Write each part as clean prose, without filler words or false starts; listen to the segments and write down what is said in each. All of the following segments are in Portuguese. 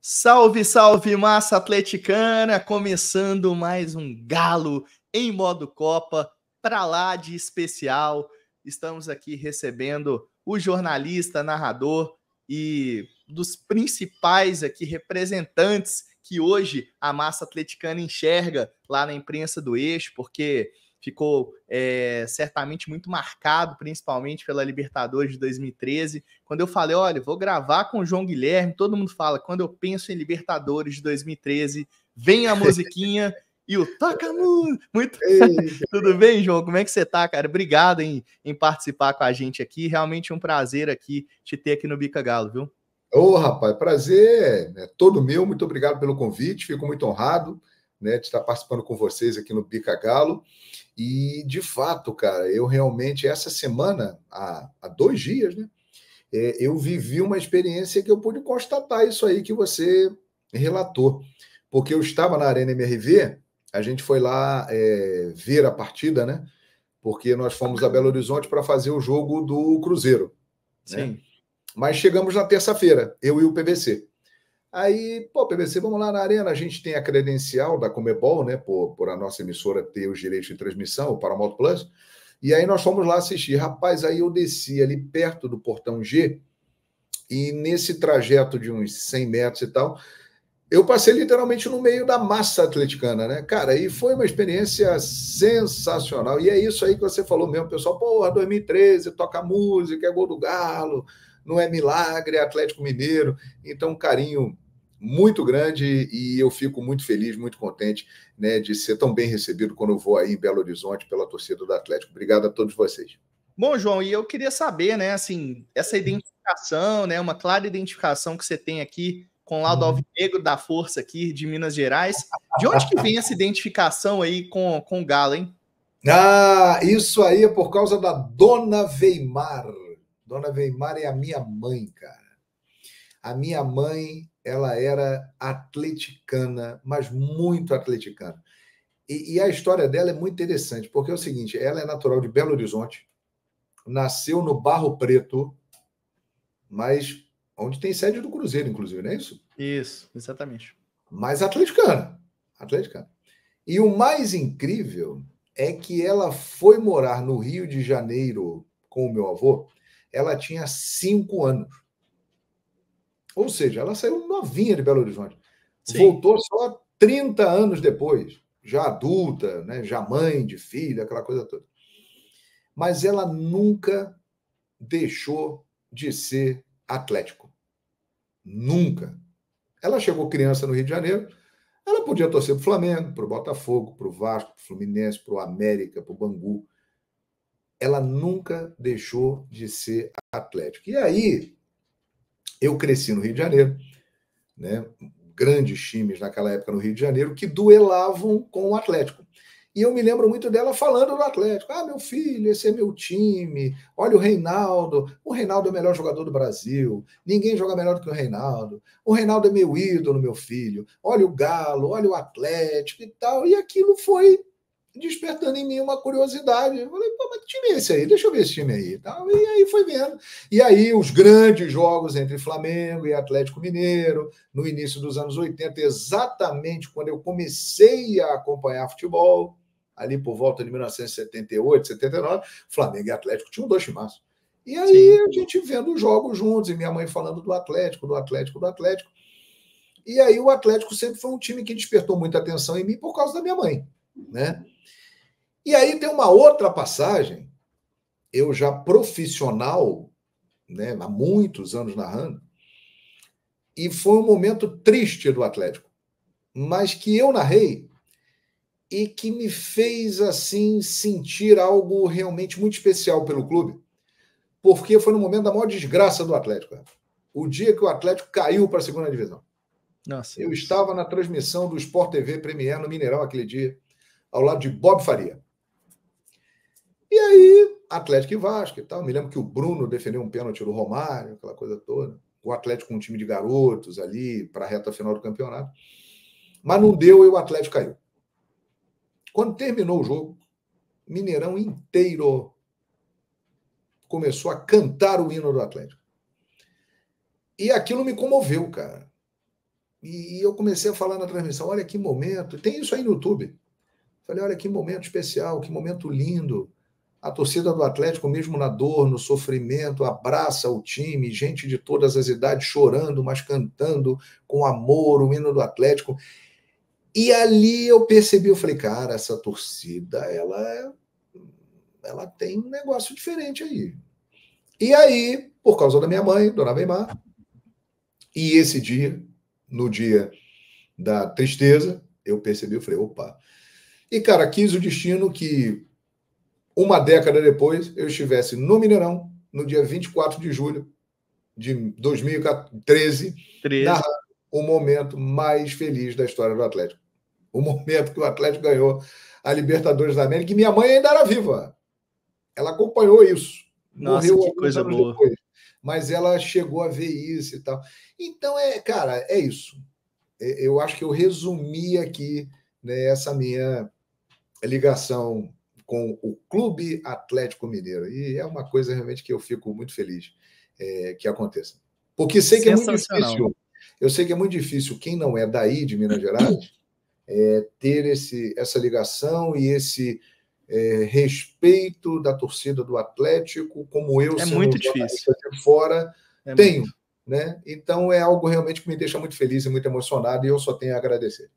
Salve, salve, massa atleticana! Começando mais um Galo em modo Copa, pra lá de especial. Estamos aqui recebendo o jornalista, narrador e dos principais aqui representantes que hoje a massa atleticana enxerga lá na imprensa do Eixo, porque ficou certamente muito marcado, principalmente pela Libertadores de 2013. Quando eu falei, olha, vou gravar com o João Guilherme, todo mundo fala, quando eu penso em Libertadores de 2013, vem a musiquinha e o toca muito. Tudo bem, João? Como é que você tá, cara? Obrigado em participar com a gente aqui. Realmente um prazer aqui te ter aqui no Bica Galo, viu? Ô, rapaz, prazer é todo meu. Muito obrigado pelo convite. Fico muito honrado, né, de estar participando com vocês aqui no Bica Galo. E, de fato, cara, eu realmente, essa semana, há 2 dias, né, eu vivi uma experiência que eu pude constatar isso aí que você relatou. Porque eu estava na Arena MRV, a gente foi lá ver a partida, né? Porque nós fomos a Belo Horizonte para fazer o jogo do Cruzeiro, né? Sim. Mas chegamos na terça-feira, eu e o PVC. Aí, PVC, vamos lá na Arena, a gente tem a credencial da Comebol, né, por a nossa emissora ter os direitos de transmissão, o Paramount Plus, e aí nós fomos lá assistir. Rapaz, aí eu desci ali perto do Portão G, e nesse trajeto de uns 100 metros e tal, eu passei literalmente no meio da massa atleticana, né, cara, e foi uma experiência sensacional, e é isso aí que você falou mesmo, pessoal, 2013, toca música, é gol do Galo, não é milagre, é Atlético Mineiro, então um carinho muito grande e eu fico muito feliz, muito contente, né, de ser tão bem recebido quando eu vou aí em Belo Horizonte pela torcida do Atlético. Obrigado a todos vocês. Bom, João, e eu queria saber, né, assim, essa identificação, né, uma clara identificação que você tem aqui com o lado alvinegro da força aqui de Minas Gerais. De onde que vem essa identificação aí com o Galo, hein? Isso aí é por causa da Dona Weimar. Dona Weimar é a minha mãe, cara. A minha mãe, ela era atleticana, mas muito atleticana. E a história dela é muito interessante, porque é o seguinte, ela é natural de Belo Horizonte, nasceu no Barro Preto, mas onde tem sede do Cruzeiro, inclusive, não é isso? Isso, exatamente. Mas atleticana. Atleticana. E o mais incrível é que ela foi morar no Rio de Janeiro com o meu avô, ela tinha 5 anos. Ou seja, ela saiu novinha de Belo Horizonte. Sim. Voltou só 30 anos depois, já adulta, né, já mãe de filha, aquela coisa toda. Mas ela nunca deixou de ser Atlético. Nunca. Ela chegou criança no Rio de Janeiro, ela podia torcer para o Flamengo, para o Botafogo, para o Vasco, para o Fluminense, para o América, para o Bangu. Ela nunca deixou de ser Atlético. E aí, eu cresci no Rio de Janeiro, né? Grandes times naquela época no Rio de Janeiro que duelavam com o Atlético. E eu me lembro muito dela falando do Atlético. Ah, meu filho, esse é meu time. Olha o Reinaldo. O Reinaldo é o melhor jogador do Brasil. Ninguém joga melhor do que o Reinaldo. O Reinaldo é meu ídolo, meu filho. Olha o Galo, olha o Atlético e tal. E aquilo foi despertando em mim uma curiosidade. Eu falei, mas que time é esse aí? Deixa eu ver esse time aí. E aí foi vendo. E aí os grandes jogos entre Flamengo e Atlético Mineiro, no início dos anos 80, exatamente quando eu comecei a acompanhar futebol, ali por volta de 1978, 79, Flamengo e Atlético tinham 2 timaços. E aí Sim. A gente vendo os jogos juntos, e minha mãe falando do Atlético, do Atlético, do Atlético. E aí o Atlético sempre foi um time que despertou muita atenção em mim por causa da minha mãe, né? E aí tem uma outra passagem, eu já profissional, né, há muitos anos narrando, e foi um momento triste do Atlético, mas que eu narrei e que me fez assim sentir algo realmente muito especial pelo clube, porque foi no momento da maior desgraça do Atlético. O dia que o Atlético caiu para a segunda divisão. Nossa, eu estava na transmissão do Sport TV Premier no Mineirão aquele dia, ao lado de Bob Faria. E aí, Atlético e Vasco e tal. Me lembro que o Bruno defendeu um pênalti do Romário, aquela coisa toda. O Atlético com um time de garotos ali para a reta final do campeonato. Mas não deu e o Atlético caiu. Quando terminou o jogo, Mineirão inteiro começou a cantar o hino do Atlético. E aquilo me comoveu, cara. E eu comecei a falar na transmissão, olha que momento, tem isso aí no YouTube. Falei, olha que momento especial, que momento lindo. A torcida do Atlético, mesmo na dor, no sofrimento, abraça o time, gente de todas as idades chorando, mas cantando com amor o hino do Atlético. E ali eu percebi, eu falei, cara, essa torcida, ela tem um negócio diferente aí. E aí, por causa da minha mãe, Dona Weimar, e esse dia, no dia da tristeza, eu percebi, eu falei, opa. E, cara, quis o destino que uma década depois eu estivesse no Mineirão, no dia 24 de julho de 2013, narrando o momento mais feliz da história do Atlético. O momento que o Atlético ganhou a Libertadores da América, e minha mãe ainda era viva. Ela acompanhou isso. Nossa, morreu que coisa boa. Depois, mas ela chegou a ver isso e tal. Então, cara, é isso. Eu acho que eu resumi aqui, né, essa minha ligação com o Clube Atlético Mineiro. E é uma coisa realmente que eu fico muito feliz que aconteça. Porque sei que é muito difícil. Eu sei que é muito difícil quem não é daí, de Minas Gerais, ter essa ligação e esse respeito da torcida do Atlético, como eu, sendo muito difícil de fora, tenho. Muito. Né? Então é algo realmente que me deixa muito feliz e muito emocionado, e eu só tenho a agradecer.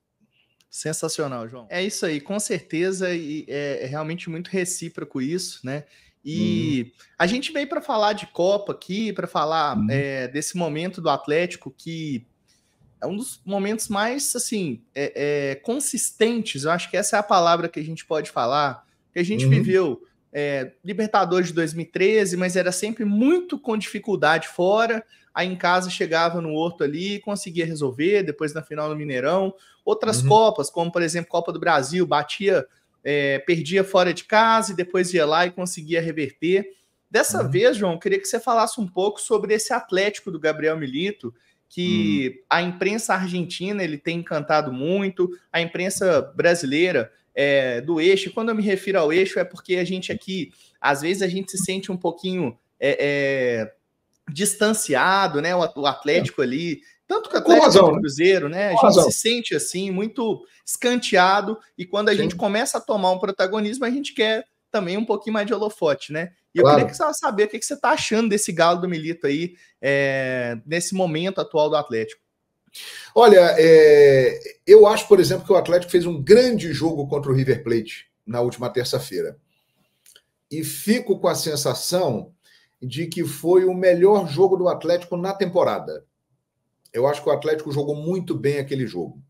Sensacional, João. É isso aí, com certeza, e é realmente muito recíproco isso, né? E a gente veio para falar de Copa aqui, para falar desse momento do Atlético, que é um dos momentos mais, assim, consistentes. Eu acho que essa é a palavra que a gente pode falar, que a gente viveu Libertadores de 2013, mas era sempre muito com dificuldade fora. Aí em casa chegava no Horto ali, conseguia resolver, depois na final no Mineirão. Outras Copas, como por exemplo Copa do Brasil, batia, perdia fora de casa e depois ia lá e conseguia reverter. Dessa vez, João, eu queria que você falasse um pouco sobre esse Atlético do Gabriel Milito, que a imprensa argentina ele tem encantado muito, a imprensa brasileira do eixo. Quando eu me refiro ao eixo é porque a gente aqui, às vezes a gente se sente um pouquinho distanciado, né? O Atlético ali, tanto que o Atlético quanto o Cruzeiro, né? A gente se sente assim, muito escanteado, e quando a gente começa a tomar um protagonismo, a gente quer também um pouquinho mais de holofote, né? E eu queria saber o que você está achando desse Galo do Milito aí, nesse momento atual do Atlético. Olha, eu acho, por exemplo, que o Atlético fez um grande jogo contra o River Plate na última terça-feira. E fico com a sensação de que foi o melhor jogo do Atlético na temporada. Eu acho que o Atlético jogou muito bem aquele jogo.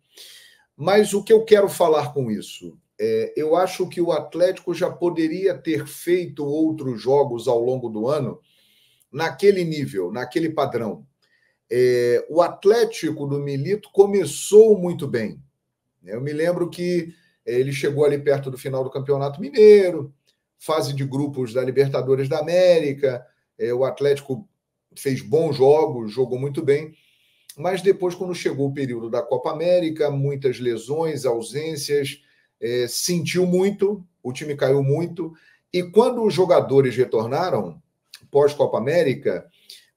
Mas o que eu quero falar com isso? Eu acho que o Atlético já poderia ter feito outros jogos ao longo do ano naquele nível, naquele padrão. O Atlético do Milito começou muito bem. Eu me lembro que ele chegou ali perto do final do Campeonato Mineiro, fase de grupos da Libertadores da América. O Atlético fez bons jogos, jogou muito bem, mas depois, quando chegou o período da Copa América, muitas lesões, ausências, sentiu muito, o time caiu muito, e quando os jogadores retornaram, pós-Copa América,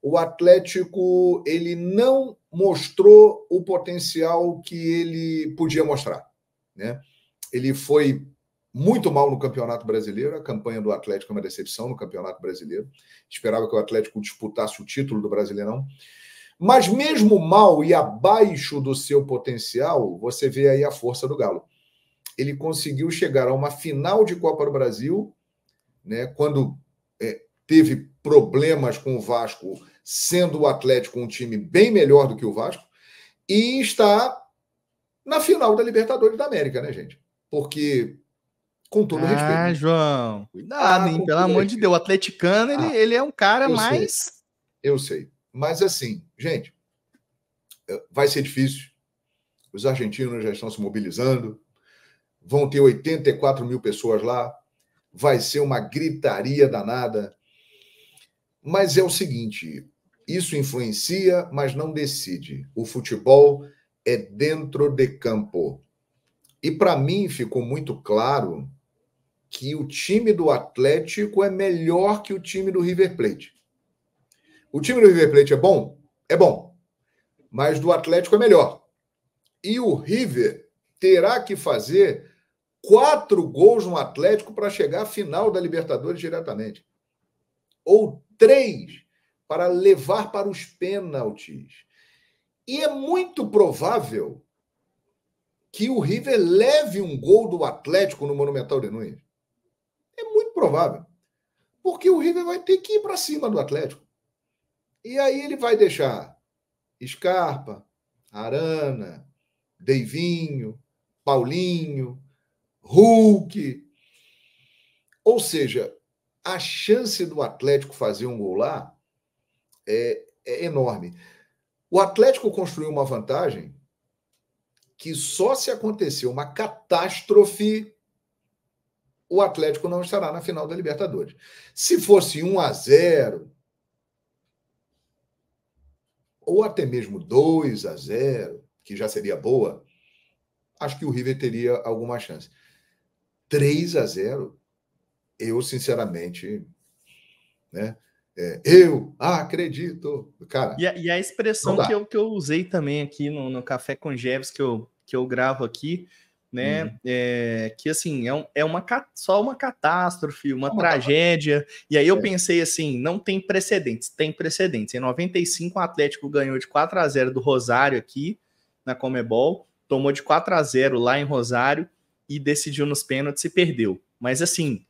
o Atlético ele não mostrou o potencial que ele podia mostrar, né? Ele foi muito mal no Campeonato Brasileiro. A campanha do Atlético é uma decepção no Campeonato Brasileiro. Esperava que o Atlético disputasse o título do Brasileirão. Mas mesmo mal e abaixo do seu potencial, você vê aí a força do Galo. Ele conseguiu chegar a uma final de Copa do Brasil, né, quando teve problemas com o Vasco, sendo o Atlético um time bem melhor do que o Vasco, e está na final da Libertadores da América, né, gente? Porque, com todo respeito... Ah, João, cuidado, hein? Pelo amor de Deus, o atleticano, ele é um cara mais... Eu sei. Mas, assim, gente, vai ser difícil. Os argentinos já estão se mobilizando. Vão ter 84 mil pessoas lá. Vai ser uma gritaria danada. Mas é o seguinte, isso influencia, mas não decide. O futebol é dentro de campo. E, para mim, ficou muito claro que o time do Atlético é melhor que o time do River Plate. O time do River Plate é bom? É bom. Mas do Atlético é melhor. E o River terá que fazer 4 gols no Atlético para chegar à final da Libertadores diretamente. Ou 3 para levar para os pênaltis. E é muito provável que o River leve um gol do Atlético no Monumental de Nunes. É muito provável. Porque o River vai ter que ir para cima do Atlético. E aí ele vai deixar Scarpa, Arana, Deivinho, Paulinho, Hulk. Ou seja, a chance do Atlético fazer um gol lá é enorme. O Atlético construiu uma vantagem que só se acontecer uma catástrofe, o Atlético não estará na final da Libertadores. Se fosse 1-0, ou até mesmo 2-0, que já seria boa, acho que o River teria alguma chance. 3-0, eu, sinceramente, né? Eu acredito. Cara, e a expressão que eu usei também aqui no Café com Jeves, que eu gravo aqui, né? Que assim, só uma catástrofe, uma tragédia. E aí eu pensei assim: não tem precedentes. Tem precedentes. Em 95, o Atlético ganhou de 4-0 do Rosário aqui na Conmebol, tomou de 4-0 lá em Rosário e decidiu nos pênaltis e perdeu. Mas assim,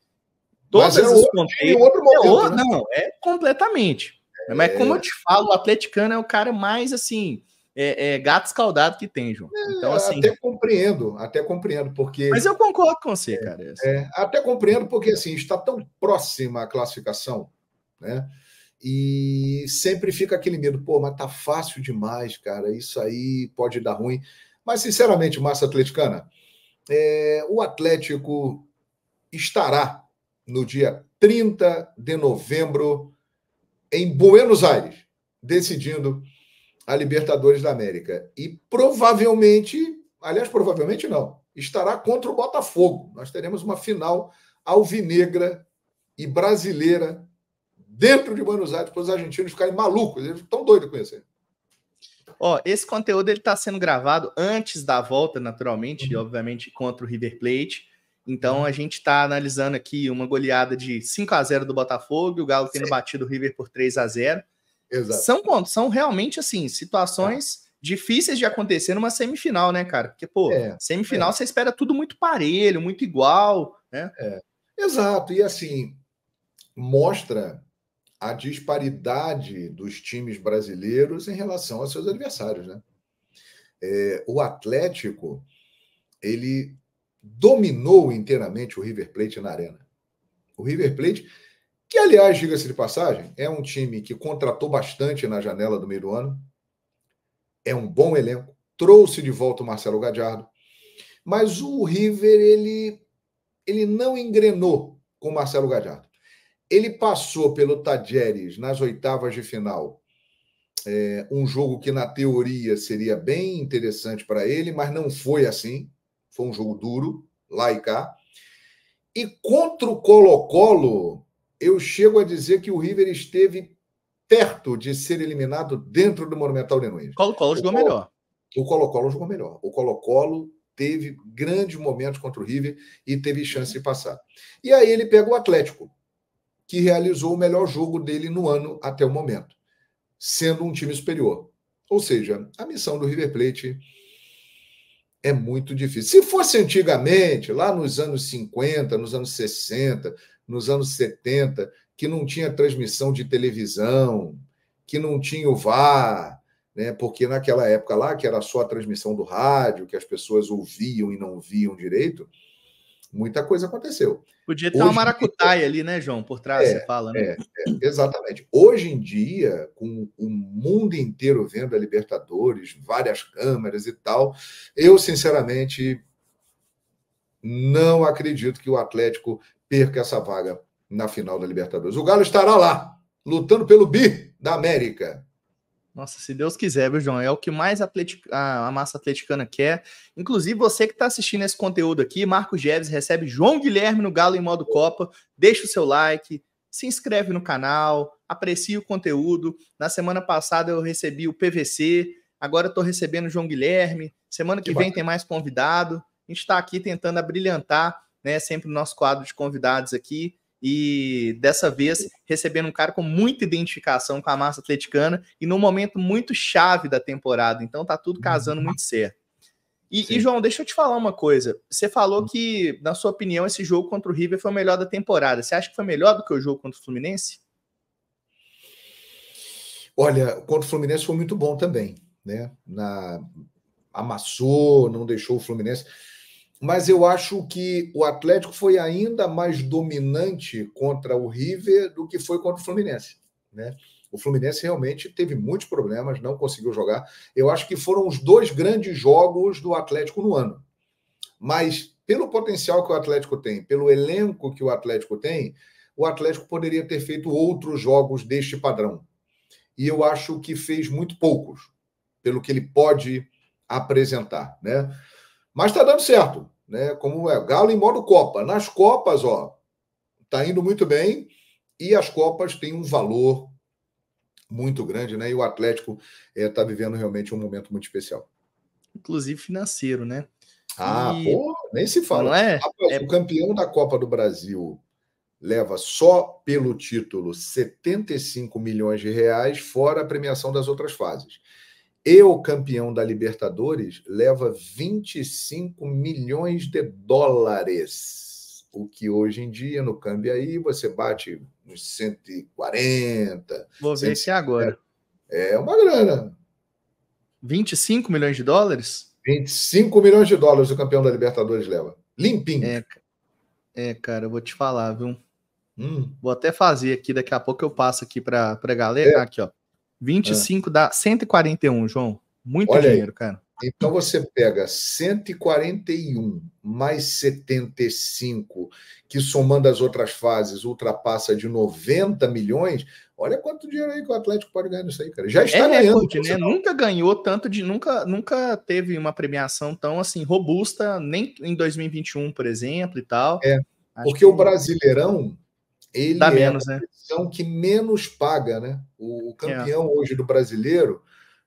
todos os contextos. Não, é completamente. Mas como eu te falo, o atleticano é o cara mais assim, gato escaldado que tem, João. Então, assim, até compreendo, porque. Mas eu concordo com você, cara. Até compreendo, porque assim, está tão próxima a classificação, né? E sempre fica aquele medo, pô, mas tá fácil demais, cara. Isso aí pode dar ruim. Mas, sinceramente, massa atleticana, o Atlético estará no dia 30 de novembro em Buenos Aires, decidindo a Libertadores da América. E provavelmente não, estará contra o Botafogo. Nós teremos uma final alvinegra e brasileira dentro de Buenos Aires, para os argentinos ficarem malucos. Eles estão doidos com isso aí. Esse conteúdo está sendo gravado antes da volta, naturalmente, e obviamente contra o River Plate. Então a gente está analisando aqui uma goleada de 5-0 do Botafogo, o Galo tendo batido o River por 3-0. Exato. São realmente assim situações difíceis de acontecer numa semifinal, né, cara? Porque, semifinal você espera tudo muito parelho, muito igual, né? Exato. E assim, mostra a disparidade dos times brasileiros em relação aos seus adversários, né? O Atlético, ele dominou inteiramente o River Plate na arena. O River Plate, que, aliás, diga-se de passagem, é um time que contratou bastante na janela do meio do ano, é um bom elenco, trouxe de volta o Marcelo Gadiardo, mas o River, ele não engrenou com o Marcelo Gadiardo. Ele passou pelo Tajeres nas oitavas de final, um jogo que, na teoria, seria bem interessante para ele, mas não foi assim. Foi um jogo duro, lá e cá. E contra o Colo-Colo, eu chego a dizer que o River esteve perto de ser eliminado dentro do Monumental de Nunes. Colo-Colo jogou melhor. O Colo-Colo jogou melhor. O Colo-Colo teve grandes momentos contra o River e teve chance de passar. E aí ele pega o Atlético, que realizou o melhor jogo dele no ano até o momento, sendo um time superior. Ou seja, a missão do River Plate é muito difícil. Se fosse antigamente, lá nos anos 50, nos anos 60, nos anos 70, que não tinha transmissão de televisão, que não tinha o VAR, né? Porque naquela época lá, que era só a transmissão do rádio, que as pessoas ouviam e não viam direito, muita coisa aconteceu. Podia ter uma maracutaia ali, né, João? Por trás, você fala, né? Exatamente. Hoje em dia, com o mundo inteiro vendo a Libertadores, várias câmeras e tal, eu, sinceramente, não acredito que o Atlético perca essa vaga na final da Libertadores. O Galo estará lá, lutando pelo bi da América. Nossa, se Deus quiser, viu, João? É o que mais a massa atleticana quer. Inclusive, você que está assistindo esse conteúdo aqui, Marcos Jeves recebe João Guilherme no Galo em Modo Copa. Deixa o seu like, se inscreve no canal, aprecia o conteúdo. Na semana passada eu recebi o PVC agora eu tô recebendo o João Guilherme, semana que vem tem mais convidado, a gente está aqui tentando abrilhantar, né, sempre o nosso quadro de convidados aqui, e dessa vez recebendo um cara com muita identificação com a massa atleticana e num momento muito chave da temporada, então tá tudo casando muito certo. E João, deixa eu te falar uma coisa, você falou que, na sua opinião, esse jogo contra o River foi o melhor da temporada, você acha que foi melhor do que o jogo contra o Fluminense? Olha, contra o Fluminense foi muito bom também, né? Amassou, não deixou o Fluminense. Mas eu acho que o Atlético foi ainda mais dominante contra o River do que foi contra o Fluminense, né? O Fluminense realmente teve muitos problemas, não conseguiu jogar. Eu acho que foram os 2 grandes jogos do Atlético no ano. Mas pelo potencial que o Atlético tem, pelo elenco que o Atlético tem, o Atlético poderia ter feito outros jogos deste padrão. E eu acho que fez muito poucos, pelo que ele pode apresentar, né? Mas está dando certo, né? Como é, Galo em modo Copa. Nas Copas, ó, tá indo muito bem e as Copas têm um valor muito grande, né? E o Atlético está vivendo realmente um momento muito especial. Inclusive financeiro, né? Pô, nem se fala. Não é? Rapaz, o campeão da Copa do Brasil leva só pelo título 75 milhões de reais, fora a premiação das outras fases. E o campeão da Libertadores leva 25 milhões de dólares, o que hoje em dia, no câmbio aí, você bate uns 140. Vou ver aqui agora. É uma grana. 25 milhões de dólares? 25 milhões de dólares o campeão da Libertadores leva. Limpinho. Cara, eu vou te falar, viu? Vou até fazer aqui, daqui a pouco eu passo aqui pra galera. Aqui, ó. 25 dá 141, João. Muito dinheiro, aí, cara. Então você pega 141 mais 75, que somando as outras fases ultrapassa de 90 milhões. Olha quanto dinheiro aí que o Atlético pode ganhar nisso aí, cara. Já está ganhando. Recorde, né? Nunca ganhou tanto de. Nunca teve uma premiação tão assim robusta, nem em 2021, por exemplo, e tal. Porque o Brasileirão, ele dá menos, a competição, né, que menos paga, né? O campeão hoje do Brasileiro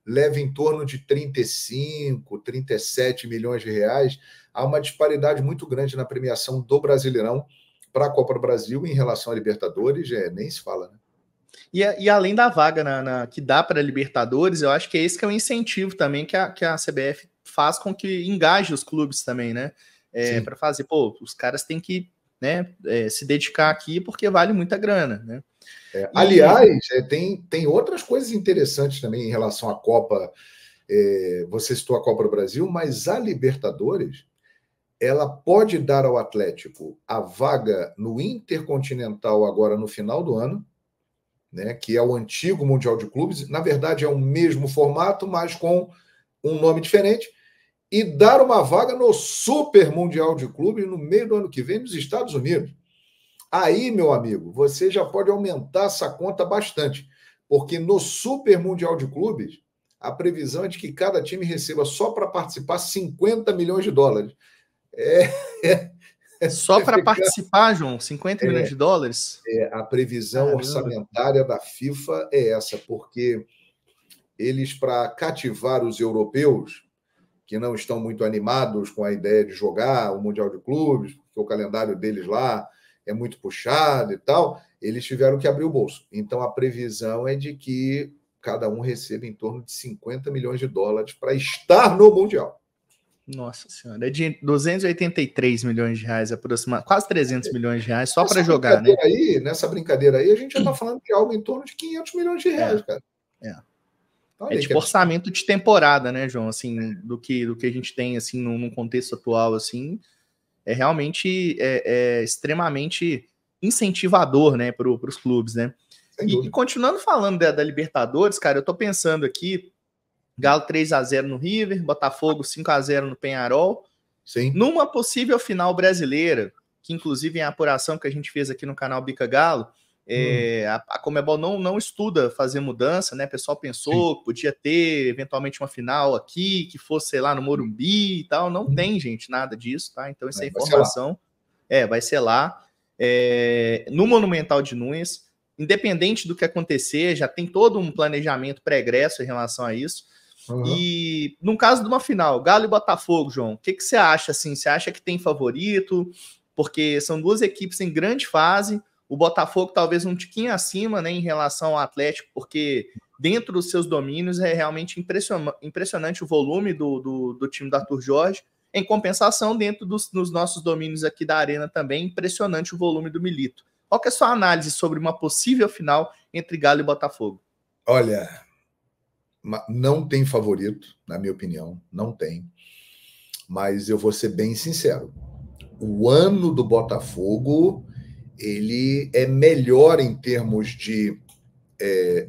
leva em torno de 35, 37 milhões de reais. Há uma disparidade muito grande na premiação do Brasileirão para a Copa do Brasil em relação à Libertadores, nem se fala, né? E além da vaga que dá para a Libertadores, eu acho que esse que é o incentivo também que a CBF faz com que engaje os clubes também, né? Para fazer, pô, os caras têm que, né, se dedicar aqui porque vale muita grana, né? Aliás, tem outras coisas interessantes também em relação à Copa. Você citou a Copa do Brasil, mas a Libertadores, ela pode dar ao Atlético a vaga no Intercontinental agora no final do ano, né, que é o antigo Mundial de Clubes. Na verdade, é o mesmo formato, mas com um nome diferente. E dar uma vaga no Super Mundial de Clubes no meio do ano que vem nos Estados Unidos. Aí, meu amigo, você já pode aumentar essa conta bastante, porque no Super Mundial de Clubes, a previsão é de que cada time receba só para participar 50 milhões de dólares. Só para participar, João, 50 milhões de dólares? A previsão orçamentária da FIFA é essa, porque eles, para cativar os europeus, que não estão muito animados com a ideia de jogar o Mundial de Clubes, porque o calendário deles lá é muito puxado e tal, eles tiveram que abrir o bolso. Então, a previsão é de que cada um receba em torno de 50 milhões de dólares para estar no Mundial. Nossa Senhora, é de 283 milhões de reais aproximadamente, quase 300 milhões de reais só para jogar, né? Nessa brincadeira aí, a gente já está falando de algo em torno de 500 milhões de reais, cara. É tipo orçamento de temporada, né, João? Assim, do que a gente tem, assim, num contexto atual, assim, é realmente extremamente incentivador, né, para os clubes, né? E continuando falando da Libertadores, cara, eu tô pensando aqui, Galo 3-0 no River, Botafogo 5-0 no Peñarol, numa possível final brasileira, que inclusive em a apuração que a gente fez aqui no canal Bica Galo, a Conmebol não estuda fazer mudança, né? O pessoal pensou que podia ter eventualmente uma final aqui, que fosse, sei lá, no Morumbi e tal. Não tem, gente, nada disso, tá? Então, essa informação vai ser lá. No Monumental de Nunes, independente do que acontecer, já tem todo um planejamento pregresso em relação a isso. Uhum. E no caso de uma final, Galo e Botafogo, João, o que, que você acha? Assim, você acha que tem favorito? Porque são duas equipes em grande fase. O Botafogo talvez um tiquinho acima, né, em relação ao Atlético, porque dentro dos seus domínios é realmente impressionante o volume do time do Arthur Jorge. Em compensação, dentro dos nossos domínios aqui da Arena também, impressionante o volume do Milito. Qual que é a sua análise sobre uma possível final entre Galo e Botafogo? Olha, não tem favorito, na minha opinião, não tem. Mas eu vou ser bem sincero. O ano do Botafogo, ele é melhor em termos de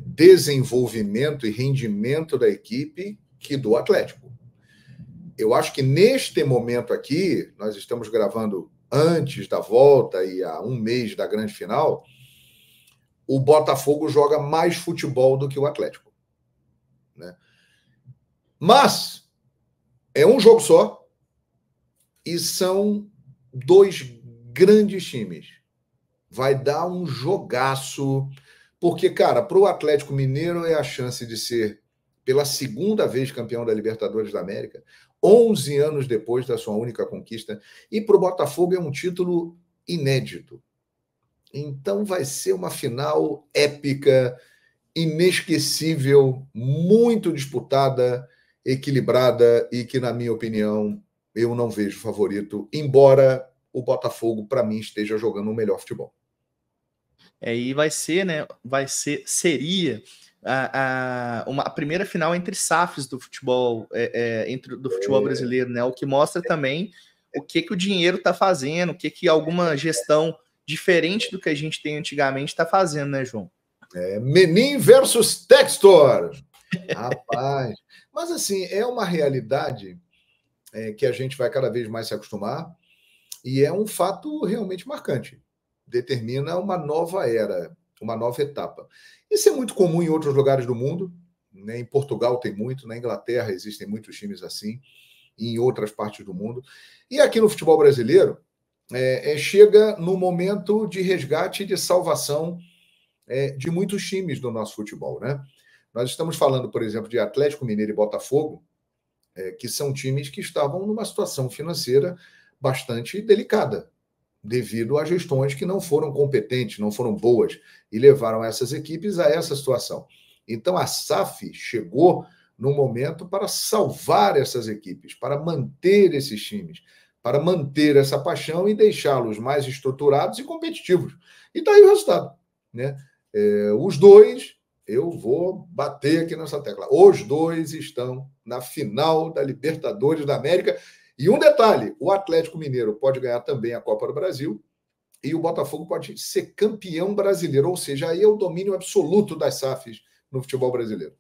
desenvolvimento e rendimento da equipe que do Atlético. Eu acho que neste momento aqui, nós estamos gravando antes da volta e há um mês da grande final, o Botafogo joga mais futebol do que o Atlético, né? Mas é um jogo só e são dois grandes times. Vai dar um jogaço, porque, cara, para o Atlético Mineiro é a chance de ser, pela segunda vez, campeão da Libertadores da América, 11 anos depois da sua única conquista, e para o Botafogo é um título inédito. Então vai ser uma final épica, inesquecível, muito disputada, equilibrada e que, na minha opinião, eu não vejo favorito, embora o Botafogo, para mim, esteja jogando o melhor futebol. E vai ser, né? Seria a primeira final entre SAFs do futebol, do futebol brasileiro, né? O que mostra também o que o dinheiro está fazendo, o que alguma gestão diferente do que a gente tem antigamente está fazendo, né, João? Menin versus Textor. Rapaz. Mas, assim, é uma realidade que a gente vai cada vez mais se acostumar e é um fato realmente marcante. Determina uma nova era, uma nova etapa. Isso é muito comum em outros lugares do mundo, né? Em Portugal tem muito, na Inglaterra existem muitos times assim, e em outras partes do mundo. E aqui no futebol brasileiro, chega no momento de resgate e de salvação de muitos times do nosso futebol, né? Nós estamos falando, por exemplo, de Atlético Mineiro e Botafogo, que são times que estavam numa situação financeira bastante delicada, devido a gestões que não foram competentes, não foram boas, e levaram essas equipes a essa situação. Então, a SAF chegou no momento para salvar essas equipes, para manter esses times, para manter essa paixão e deixá-los mais estruturados e competitivos. E está aí o resultado, né? Os dois, eu vou bater aqui nessa tecla, os dois estão na final da Libertadores da América. E um detalhe, o Atlético Mineiro pode ganhar também a Copa do Brasil e o Botafogo pode ser campeão brasileiro, ou seja, aí é o domínio absoluto das SAFs no futebol brasileiro.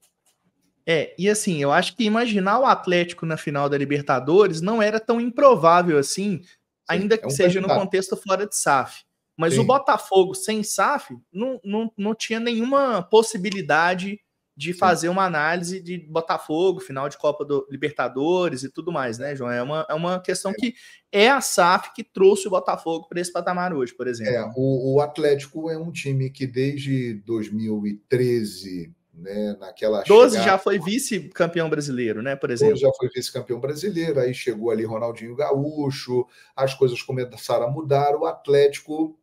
E assim, eu acho que imaginar o Atlético na final da Libertadores não era tão improvável assim, ainda que seja no contexto fora de SAF. Mas Sim. O Botafogo sem SAF não tinha nenhuma possibilidade de fazer uma análise de Botafogo, final de Copa do Libertadores e tudo mais, né, João? É uma questão que é a SAF que trouxe o Botafogo para esse patamar hoje, por exemplo. O Atlético é um time que desde 2013, né, naquela 12 chegada, já foi vice-campeão brasileiro, né, por exemplo. 12 já foi vice-campeão brasileiro, aí chegou ali Ronaldinho Gaúcho, as coisas começaram a mudar, o Atlético,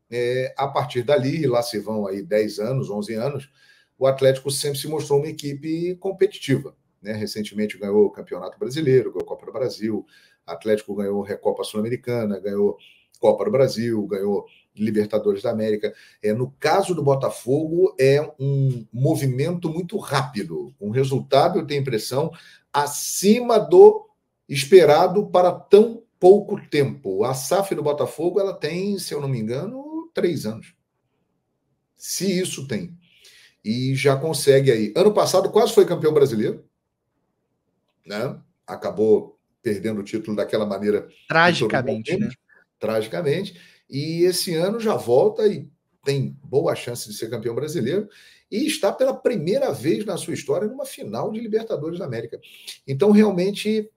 a partir dali, lá se vão aí 10 anos, 11 anos, o Atlético sempre se mostrou uma equipe competitiva, né? Recentemente ganhou o Campeonato Brasileiro, ganhou a Copa do Brasil, o Atlético ganhou a Recopa Sul-Americana, ganhou Copa do Brasil, ganhou Libertadores da América. No caso do Botafogo, é um movimento muito rápido, um resultado, eu tenho a impressão, acima do esperado para tão pouco tempo. A SAF do Botafogo, ela tem, se eu não me engano, 3 anos. Se isso tem. E já consegue aí. Ano passado quase foi campeão brasileiro, né? Acabou perdendo o título daquela maneira. Tragicamente, né? Tragicamente. E esse ano já volta e tem boa chance de ser campeão brasileiro e está pela primeira vez na sua história numa final de Libertadores da América. Então, realmente,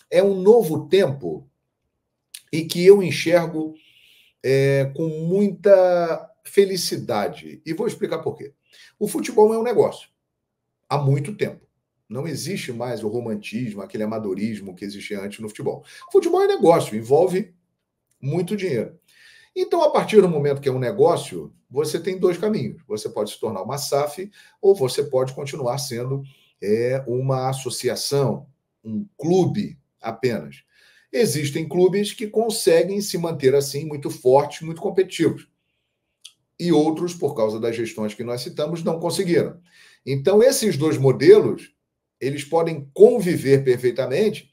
é um novo tempo e que eu enxergo com muita felicidade. E vou explicar por quê. O futebol é um negócio há muito tempo. Não existe mais o romantismo, aquele amadorismo que existia antes no futebol. Futebol é negócio, envolve muito dinheiro. Então, a partir do momento que é um negócio, você tem dois caminhos. Você pode se tornar uma SAF ou você pode continuar sendo uma associação, um clube apenas. Existem clubes que conseguem se manter assim, muito fortes, muito competitivos. E outros, por causa das gestões que nós citamos, não conseguiram. Então, esses dois modelos, eles podem conviver perfeitamente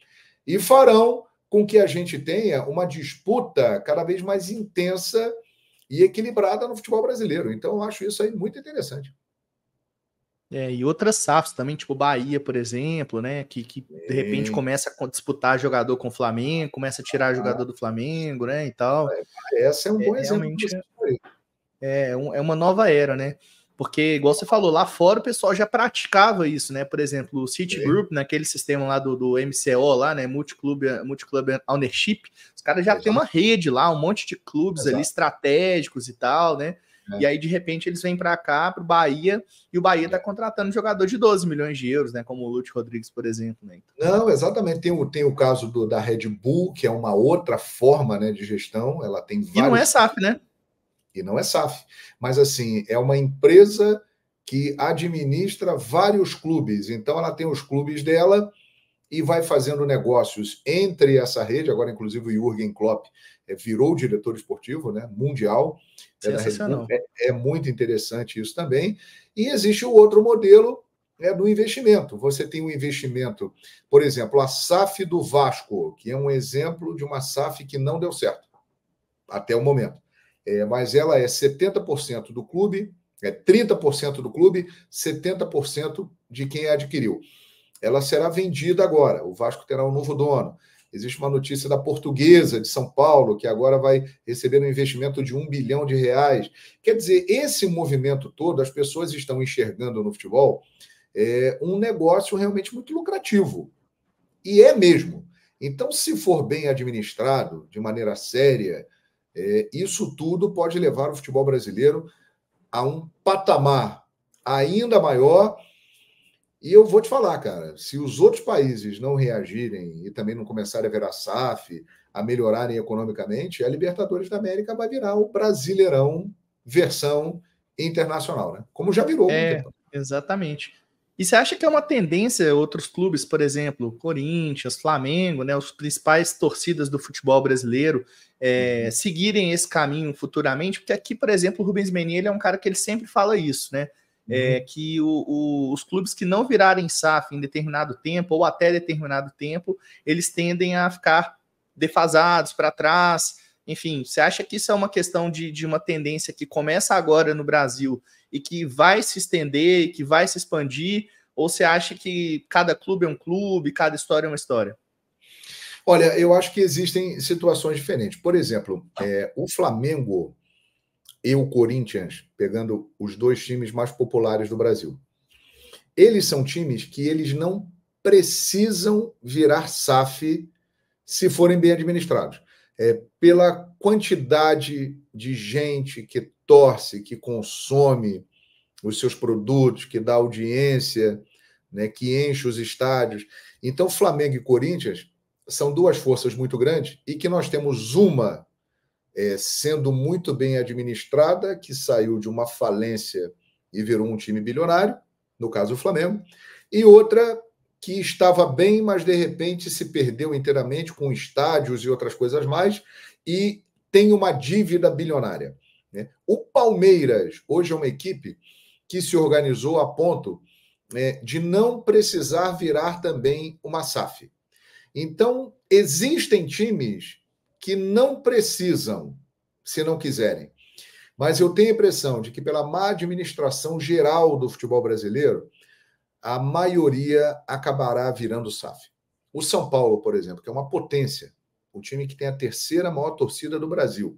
e farão com que a gente tenha uma disputa cada vez mais intensa e equilibrada no futebol brasileiro. Então, eu acho isso aí muito interessante. E outras SAFs também, tipo Bahia, por exemplo, né? Que de repente começa a disputar jogador com o Flamengo, começa a tirar jogador do Flamengo, né? E tal. Essa é um bom exemplo. Realmente é uma nova era, né? Porque, igual você falou, lá fora o pessoal já praticava isso, né? Por exemplo, o Citigroup, naquele sistema lá do MCO, lá, né? Multiclub Ownership, os caras já têm uma rede lá, um monte de clubes ali estratégicos e tal, né? E aí, de repente, eles vêm para cá, para o Bahia, e o Bahia está contratando um jogador de 12 milhões de euros, né? Como o Lúcio Rodrigues, por exemplo. Né? Não, exatamente. Tem o caso da Red Bull, que é uma outra forma, né, de gestão. Ela tem vários... E não é SAF, né? E não é SAF. Mas, assim, é uma empresa que administra vários clubes. Então, ela tem os clubes dela e vai fazendo negócios entre essa rede. Agora, inclusive, o Jürgen Klopp virou diretor esportivo, né, mundial. Sensacional. É muito interessante isso também. E existe o outro modelo do investimento. Você tem um investimento, por exemplo, a SAF do Vasco, que é um exemplo de uma SAF que não deu certo até o momento. Mas ela é 70% do clube, 30% do clube, 70% de quem a adquiriu. Ela será vendida agora. O Vasco terá um novo dono. Existe uma notícia da Portuguesa de São Paulo, que agora vai receber um investimento de R$1 bilhão. Quer dizer, esse movimento todo, as pessoas estão enxergando no futebol um negócio realmente muito lucrativo. E é mesmo. Então, se for bem administrado, de maneira séria, isso tudo pode levar o futebol brasileiro a um patamar ainda maior. E eu vou te falar, cara, se os outros países não reagirem e também não começarem a virar SAF, a melhorarem economicamente, a Libertadores da América vai virar o Brasileirão versão internacional, né? Como já virou. Exatamente. E você acha que é uma tendência outros clubes, por exemplo, Corinthians, Flamengo, né, os principais torcidas do futebol brasileiro, seguirem esse caminho futuramente? Porque aqui, por exemplo, o Rubens Menin, ele é um cara que ele sempre fala isso, né? Que os clubes que não virarem SAF em determinado tempo, ou até determinado tempo, eles tendem a ficar defasados para trás. Enfim, você acha que isso é uma questão de uma tendência que começa agora no Brasil e que vai se estender, que vai se expandir? Ou você acha que cada clube é um clube, cada história é uma história? Olha, eu acho que existem situações diferentes. Por exemplo, o Flamengo e o Corinthians, pegando os dois times mais populares do Brasil. Eles são times que eles não precisam virar SAF se forem bem administrados. Pela quantidade de gente que torce, que consome os seus produtos, que dá audiência, né, que enche os estádios. Então, Flamengo e Corinthians são duas forças muito grandes e que nós temos uma sendo muito bem administrada, que saiu de uma falência e virou um time bilionário, no caso o Flamengo, e outra que estava bem, mas de repente se perdeu inteiramente com estádios e outras coisas mais, e tem uma dívida bilionária. Né? O Palmeiras, hoje é uma equipe que se organizou a ponto de não precisar virar também uma SAF. Então, existem times que não precisam, se não quiserem. Mas eu tenho a impressão de que, pela má administração geral do futebol brasileiro, a maioria acabará virando SAF. O São Paulo, por exemplo, que é uma potência, o time que tem a terceira maior torcida do Brasil,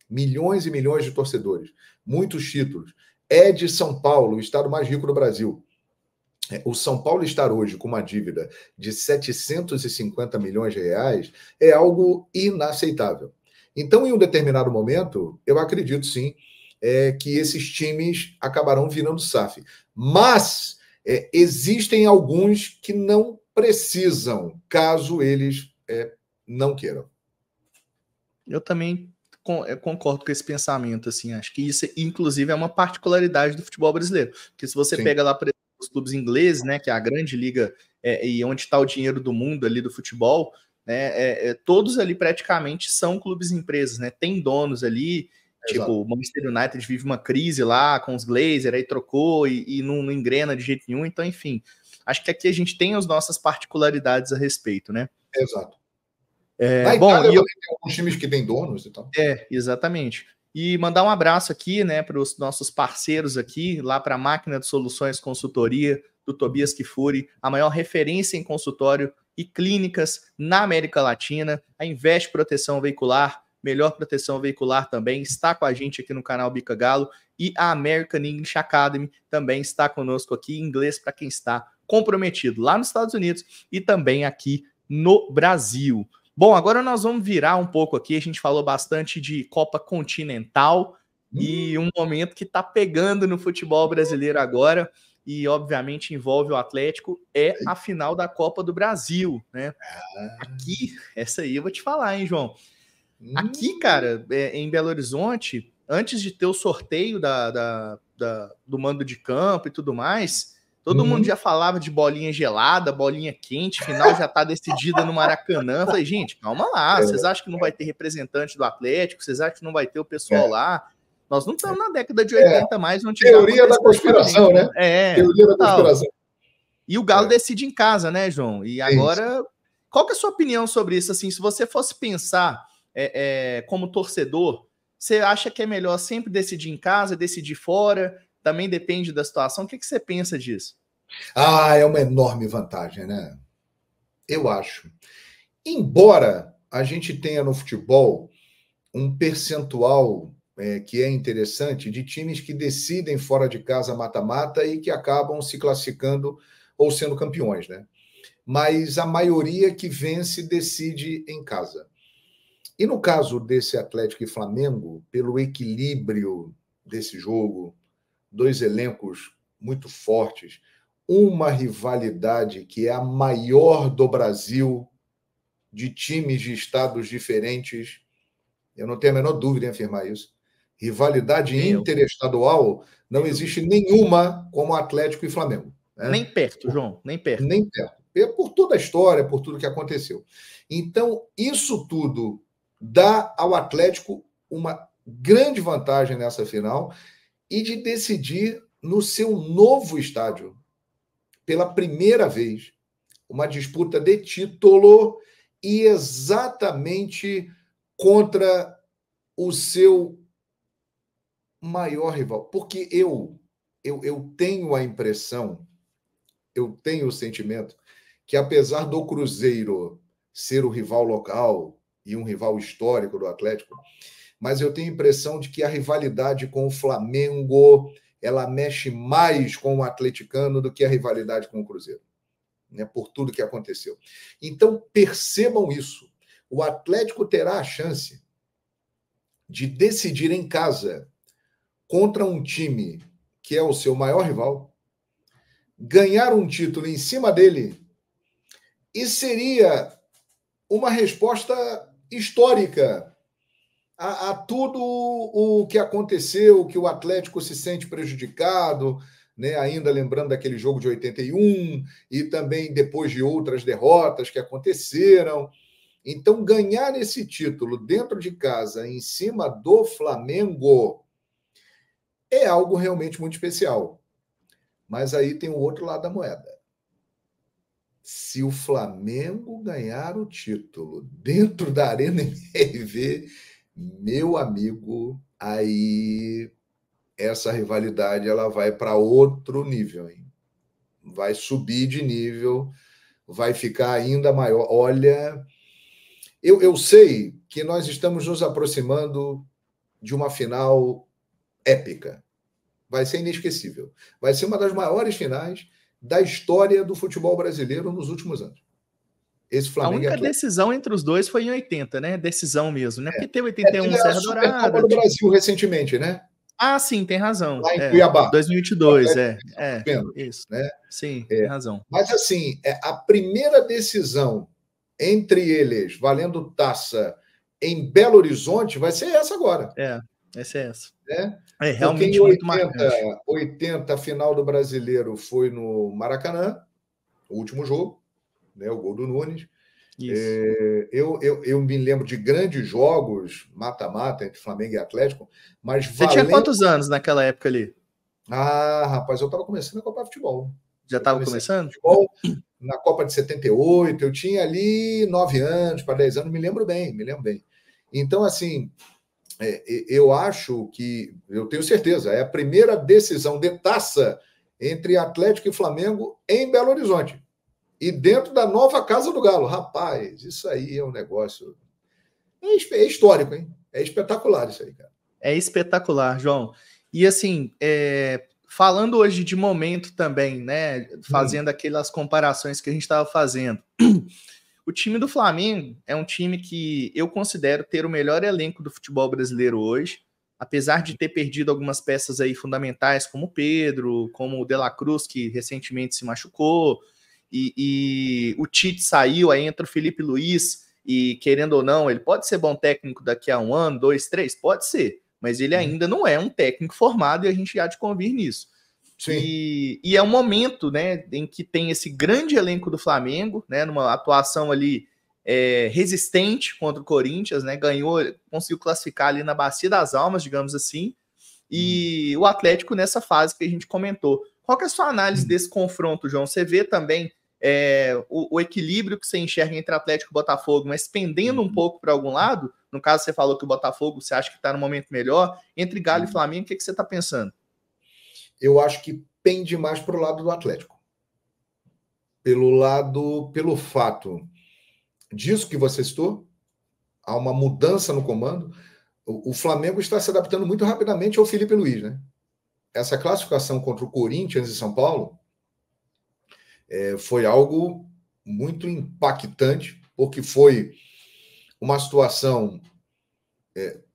milhões e milhões de torcedores, muitos títulos, é de São Paulo, o estado mais rico do Brasil. O São Paulo estar hoje com uma dívida de 750 milhões de reais é algo inaceitável. Então, em um determinado momento, eu acredito sim que esses times acabarão virando SAF. Mas Existem alguns que não precisam, caso eles não queiram. Eu também concordo com esse pensamento, assim, acho que isso, inclusive, é uma particularidade do futebol brasileiro, porque se você pega lá, por exemplo, os clubes ingleses, né, que é a grande liga e onde está o dinheiro do mundo ali do futebol, né, todos ali praticamente são clubes empresas, né, tem donos ali. Exato. Tipo, o Manchester United vive uma crise lá com os Glazer, aí trocou e não engrena de jeito nenhum, então, enfim, acho que aqui a gente tem as nossas particularidades a respeito, né? Exato. Na Itália, tem alguns times que têm donos e tal. Exatamente. E mandar um abraço aqui, né, para os nossos parceiros aqui, lá para a Máquina de Soluções Consultoria, do Tobias Kifuri, a maior referência em consultório e clínicas na América Latina, a Investe Proteção Veicular, melhor proteção veicular também, está com a gente aqui no canal Bica Galo, e a American English Academy também está conosco aqui, inglês para quem está comprometido lá nos Estados Unidos e também aqui no Brasil. Bom, agora nós vamos virar um pouco aqui, a gente falou bastante de Copa Continental e um momento que está pegando no futebol brasileiro agora e obviamente envolve o Atlético, é a final da Copa do Brasil, né? Aqui, essa aí eu vou te falar, hein, João? Aqui, cara, em Belo Horizonte, antes de ter o sorteio do mando de campo e tudo mais, todo mundo já falava de bolinha gelada, bolinha quente, final já tá decidida no Maracanã. Falei, gente, calma lá, vocês acham que não vai ter representante do Atlético? Vocês acham que não vai ter o pessoal lá? Nós não estamos na década de 80 mais, onde teoria da conspiração, né? Teoria da conspiração. E o Galo decide em casa, né, João? E agora, qual que é a sua opinião sobre isso? Assim, se você fosse pensar como torcedor, você acha que é melhor sempre decidir em casa, decidir fora? Também depende da situação. O que você pensa disso? É uma enorme vantagem, né? Eu acho. Embora a gente tenha no futebol um percentual que é interessante de times que decidem fora de casa mata-mata e que acabam se classificando ou sendo campeões, né? Mas a maioria que vence decide em casa. E no caso desse Atlético e Flamengo, pelo equilíbrio desse jogo, dois elencos muito fortes, uma rivalidade que é a maior do Brasil, de times de estados diferentes, eu não tenho a menor dúvida em afirmar isso. Rivalidade interestadual não existe nenhuma como Atlético e Flamengo. Né? Nem perto, João, nem perto. Nem perto. Por toda a história, por tudo que aconteceu. Então, isso tudo dá ao Atlético uma grande vantagem nessa final e de decidir no seu novo estádio, pela primeira vez, uma disputa de título e exatamente contra o seu maior rival. Porque eu tenho a impressão, eu tenho o sentimento que, apesar do Cruzeiro ser o rival local e um rival histórico do Atlético, mas eu tenho a impressão de que a rivalidade com o Flamengo ela mexe mais com o atleticano do que a rivalidade com o Cruzeiro, né? Por tudo que aconteceu. Então, percebam isso. O Atlético terá a chance de decidir em casa contra um time que é o seu maior rival, ganhar um título em cima dele, e seria uma resposta histórica a tudo o que aconteceu, que o Atlético se sente prejudicado, né? Ainda lembrando daquele jogo de 81 e também depois de outras derrotas que aconteceram. Então, ganhar esse título dentro de casa, em cima do Flamengo, é algo realmente muito especial. Mas aí tem o outro lado da moeda. Se o Flamengo ganhar o título dentro da Arena MRV, meu amigo, aí essa rivalidade ela vai para outro nível, hein? Vai subir de nível, vai ficar ainda maior. Olha, eu sei que nós estamos nos aproximando de uma final épica. Vai ser inesquecível. Vai ser uma das maiores finais da história do futebol brasileiro nos últimos anos. Esse Flamengo a única decisão entre os dois foi em 80, né? Decisão mesmo, né? Porque teve 81 Serra Dourada. Copa do Brasil recentemente, né? Ah, sim, tem razão. Lá em Cuiabá. 2022, pênalti, isso. né? Sim, tem razão. Mas, assim, a primeira decisão entre eles, valendo taça em Belo Horizonte, vai ser essa agora. Essa é essa. Né? Porque Realmente em muito marcante. 80, a final do Brasileiro foi no Maracanã, o último jogo, né? O gol do Nunes. Isso. Eu me lembro de grandes jogos, mata-mata, entre Flamengo e Atlético, mas Você tinha quantos anos naquela época ali? Ah, rapaz, eu estava começando a Copa de Futebol. Já estava começando? Futebol na Copa de 78, eu tinha ali 9 anos para 10 anos, me lembro bem. Então, assim, eu acho que, eu tenho certeza, é a primeira decisão de taça entre Atlético e Flamengo em Belo Horizonte. E dentro da nova Casa do Galo. Rapaz, isso aí é um negócio... É histórico, hein? É espetacular isso aí, cara. É espetacular, João. E assim, falando hoje de momento também, né? Fazendo aquelas comparações que a gente estava fazendo. O time do Flamengo é um time que eu considero ter o melhor elenco do futebol brasileiro hoje, apesar de ter perdido algumas peças aí fundamentais, como o Pedro, como o De La Cruz, que recentemente se machucou, e o Tite saiu, aí entra o Felipe Luiz, e querendo ou não, ele pode ser bom técnico daqui a 1 ano, 2, 3, pode ser, mas ele ainda não é um técnico formado e a gente há de convir nisso. E é um momento, né, em que tem esse grande elenco do Flamengo, né, numa atuação ali resistente contra o Corinthians, né, conseguiu classificar ali na Bacia das Almas, digamos assim, e o Atlético nessa fase que a gente comentou. Qual que é a sua análise desse confronto, João? Você vê também o equilíbrio que você enxerga entre Atlético e Botafogo, mas pendendo um pouco para algum lado? No caso, você falou que o Botafogo você acha que está no momento melhor. Entre Galo e Flamengo, o que você está pensando? Eu acho que pende mais para o lado do Atlético. Pelo fato disso que você citou, há uma mudança no comando. O Flamengo está se adaptando muito rapidamente ao Felipe Luiz, né? Essa classificação contra o Corinthians e São Paulo foi algo muito impactante, porque foi uma situação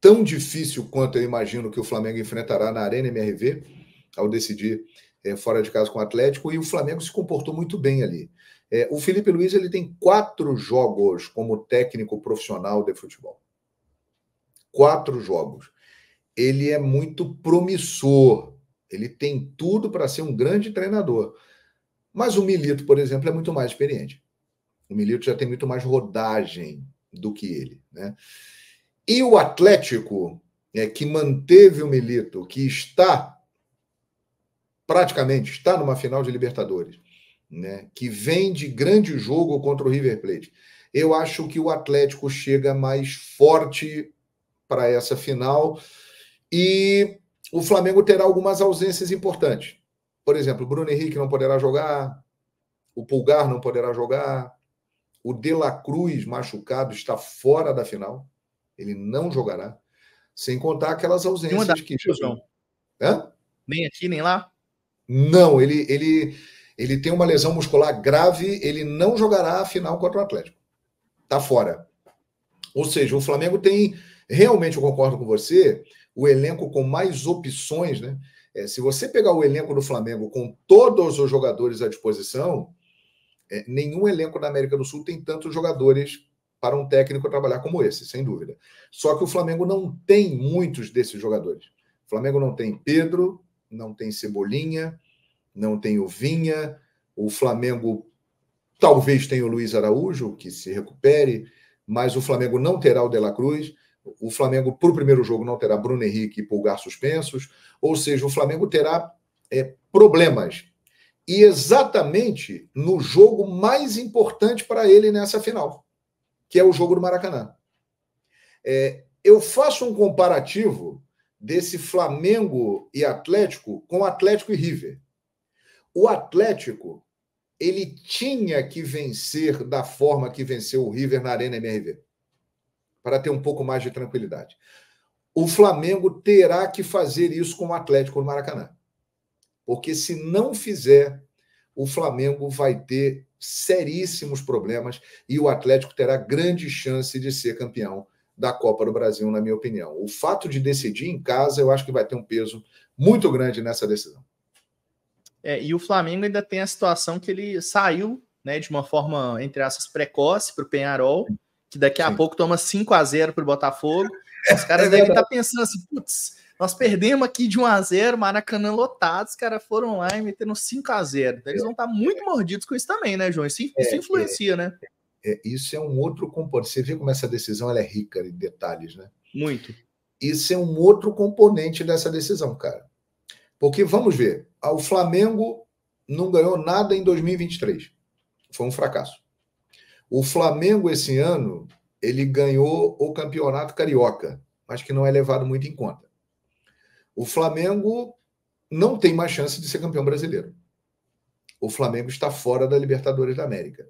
tão difícil quanto eu imagino que o Flamengo enfrentará na Arena MRV, ao decidir fora de casa com o Atlético, e o Flamengo se comportou muito bem ali. O Felipe Luiz ele tem 4 jogos como técnico profissional de futebol. 4 jogos. Ele é muito promissor. Ele tem tudo para ser um grande treinador. Mas o Milito, por exemplo, é muito mais experiente. O Milito já tem muito mais rodagem do que ele, né? E o Atlético, que manteve o Milito, que praticamente está numa final de Libertadores, né? Que vem de grande jogo contra o River Plate. Eu acho que o Atlético chega mais forte para essa final e o Flamengo terá algumas ausências importantes. Por exemplo, o Bruno Henrique não poderá jogar, o Pulgar não poderá jogar, o De La Cruz, machucado, está fora da final, ele não jogará, sem contar aquelas ausências que... João. Nem aqui, nem lá? Não, ele tem uma lesão muscular grave, ele não jogará a final contra o Atlético. Está fora. Ou seja, o Flamengo tem, realmente eu concordo com você, o elenco com mais opções, né? Se você pegar o elenco do Flamengo com todos os jogadores à disposição, nenhum elenco da América do Sul tem tantos jogadores para um técnico trabalhar como esse, sem dúvida. Só que o Flamengo não tem muitos desses jogadores. O Flamengo não tem Pedro, não tem Cebolinha, não tem o Vinha, o Flamengo talvez tenha o Luiz Araújo, que se recupere, mas o Flamengo não terá o De La Cruz, o Flamengo, para o primeiro jogo, não terá Bruno Henrique e Pulgar suspensos, ou seja, o Flamengo terá problemas. E exatamente no jogo mais importante para ele nessa final, que é o jogo do Maracanã. Eu faço um comparativo desse Flamengo e Atlético com Atlético e River. O Atlético, ele tinha que vencer da forma que venceu o River na Arena MRV, para ter um pouco mais de tranquilidade. O Flamengo terá que fazer isso com o Atlético no Maracanã. Porque se não fizer, o Flamengo vai ter seríssimos problemas e o Atlético terá grande chance de ser campeão da Copa do Brasil, na minha opinião. O fato de decidir em casa, eu acho que vai ter um peso muito grande nessa decisão. E o Flamengo ainda tem a situação que ele saiu, né, de uma forma, entre aspas, precoce para o Peñarol, que daqui a pouco toma 5-0 para o Botafogo. Os caras devem estar pensando assim, putz, nós perdemos aqui de 1-0, Maracanã lotado, os caras foram lá e meteram 5-0. Então, eles vão estar muito mordidos com isso também, né, João? Isso influencia, né? Isso é um outro componente. Você vê como essa decisão ela é rica em detalhes, né? Muito. Isso é um outro componente dessa decisão, cara. Porque, vamos ver, o Flamengo não ganhou nada em 2023. Foi um fracasso. O Flamengo, esse ano, ele ganhou o Campeonato Carioca, mas que não é levado muito em conta. O Flamengo não tem mais chance de ser campeão brasileiro. O Flamengo está fora da Libertadores da América.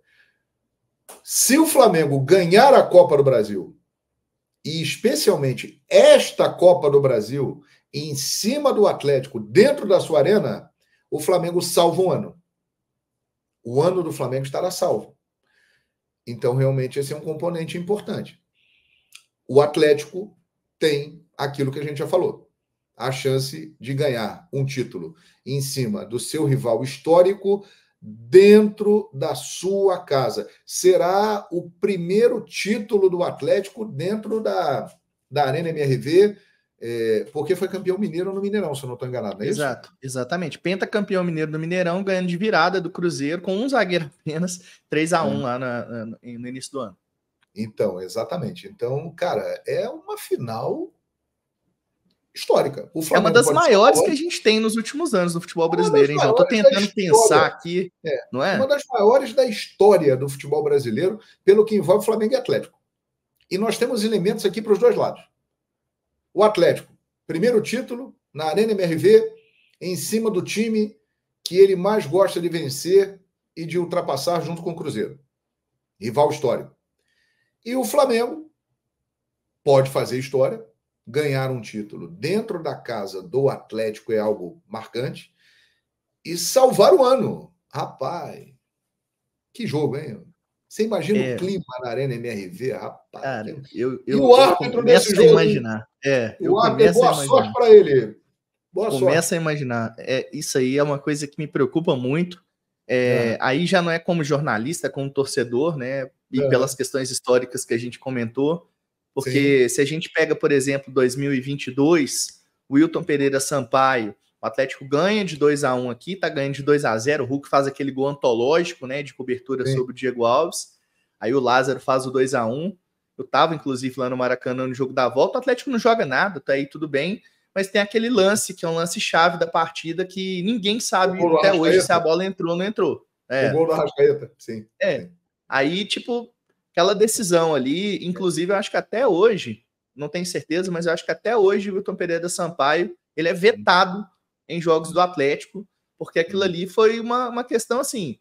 Se o Flamengo ganhar a Copa do Brasil, e especialmente esta Copa do Brasil, em cima do Atlético, dentro da sua arena, o Flamengo salva um ano. O ano do Flamengo estará salvo. Então, realmente, esse é um componente importante. O Atlético tem aquilo que a gente já falou, a chance de ganhar um título em cima do seu rival histórico dentro da sua casa. Será o primeiro título do Atlético dentro da Arena MRV, porque foi campeão mineiro no Mineirão, se eu não estou enganado, não é isso? Exatamente. Pentacampeão mineiro do Mineirão, ganhando de virada do Cruzeiro, com um zagueiro apenas, 3-1 lá no início do ano. Então, exatamente. Então, cara, é uma final histórica. O Flamengo é uma das maiores que a gente tem nos últimos anos no futebol brasileiro, hein, João? Estou tentando pensar aqui, não é? Uma das maiores da história do futebol brasileiro, pelo que envolve Flamengo e Atlético. E nós temos elementos aqui para os dois lados. O Atlético, primeiro título na Arena MRV, em cima do time que ele mais gosta de vencer e de ultrapassar junto com o Cruzeiro. Rival histórico. E o Flamengo pode fazer história, ganhar um título dentro da casa do Atlético é algo marcante, e salvar o ano. Rapaz, que jogo, hein? Você imagina o clima na Arena MRV, rapaz. Cara, e o árbitro desse jogo, imaginar. O árbitro, boa sorte para ele. Boa sorte. Começa a imaginar. Isso aí é uma coisa que me preocupa muito. Aí já não é como jornalista, é como torcedor, né? E pelas questões históricas que a gente comentou. Porque se a gente pega, por exemplo, 2022, o Wilton Pereira Sampaio, o Atlético ganha de 2-1 aqui, tá ganhando de 2-0, o Hulk faz aquele gol antológico, né, de cobertura sobre o Diego Alves, aí o Lázaro faz o 2-1, eu tava, inclusive, lá no Maracanã no jogo da volta, o Atlético não joga nada, tá aí tudo bem, mas tem aquele lance, que é um lance chave da partida, que ninguém sabe até hoje se a bola entrou ou não entrou. O gol do Arrascaeta, sim. Aí, tipo, aquela decisão ali, inclusive, eu acho que até hoje, não tenho certeza, mas eu acho que até hoje o Wilton Pereira Sampaio, ele é vetado em jogos do Atlético, porque aquilo ali foi uma questão assim,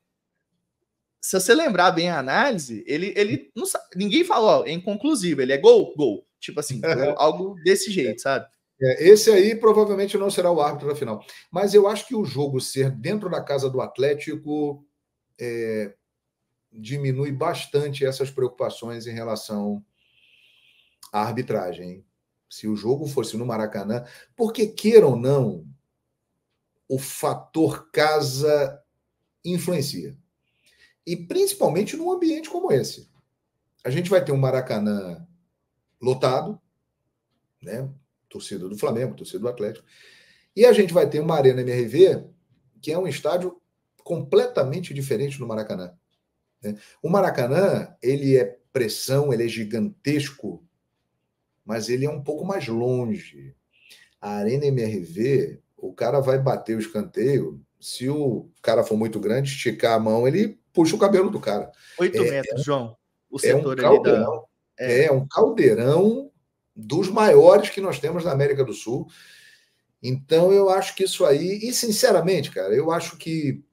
se você lembrar bem a análise, ele não sabe, ninguém falou, é inconclusivo, ele é gol, tipo assim, algo desse jeito, sabe? Esse aí provavelmente não será o árbitro da final, mas eu acho que o jogo ser dentro da casa do Atlético diminui bastante essas preocupações em relação à arbitragem. Se o jogo fosse no Maracanã, porque queira ou não, o fator casa influencia. E principalmente num ambiente como esse. A gente vai ter um Maracanã lotado, né? Torcida do Flamengo, torcida do Atlético. E a gente vai ter uma Arena MRV, que é um estádio completamente diferente do Maracanã. O Maracanã, ele é pressão, ele é gigantesco, mas ele é um pouco mais longe. A Arena MRV, o cara vai bater o escanteio, se o cara for muito grande, esticar a mão, ele puxa o cabelo do cara. 8 metros, João, o setor um caldeirão, ali é um caldeirão dos maiores que nós temos na América do Sul. Então, eu acho que isso aí... E, sinceramente, cara, eu acho que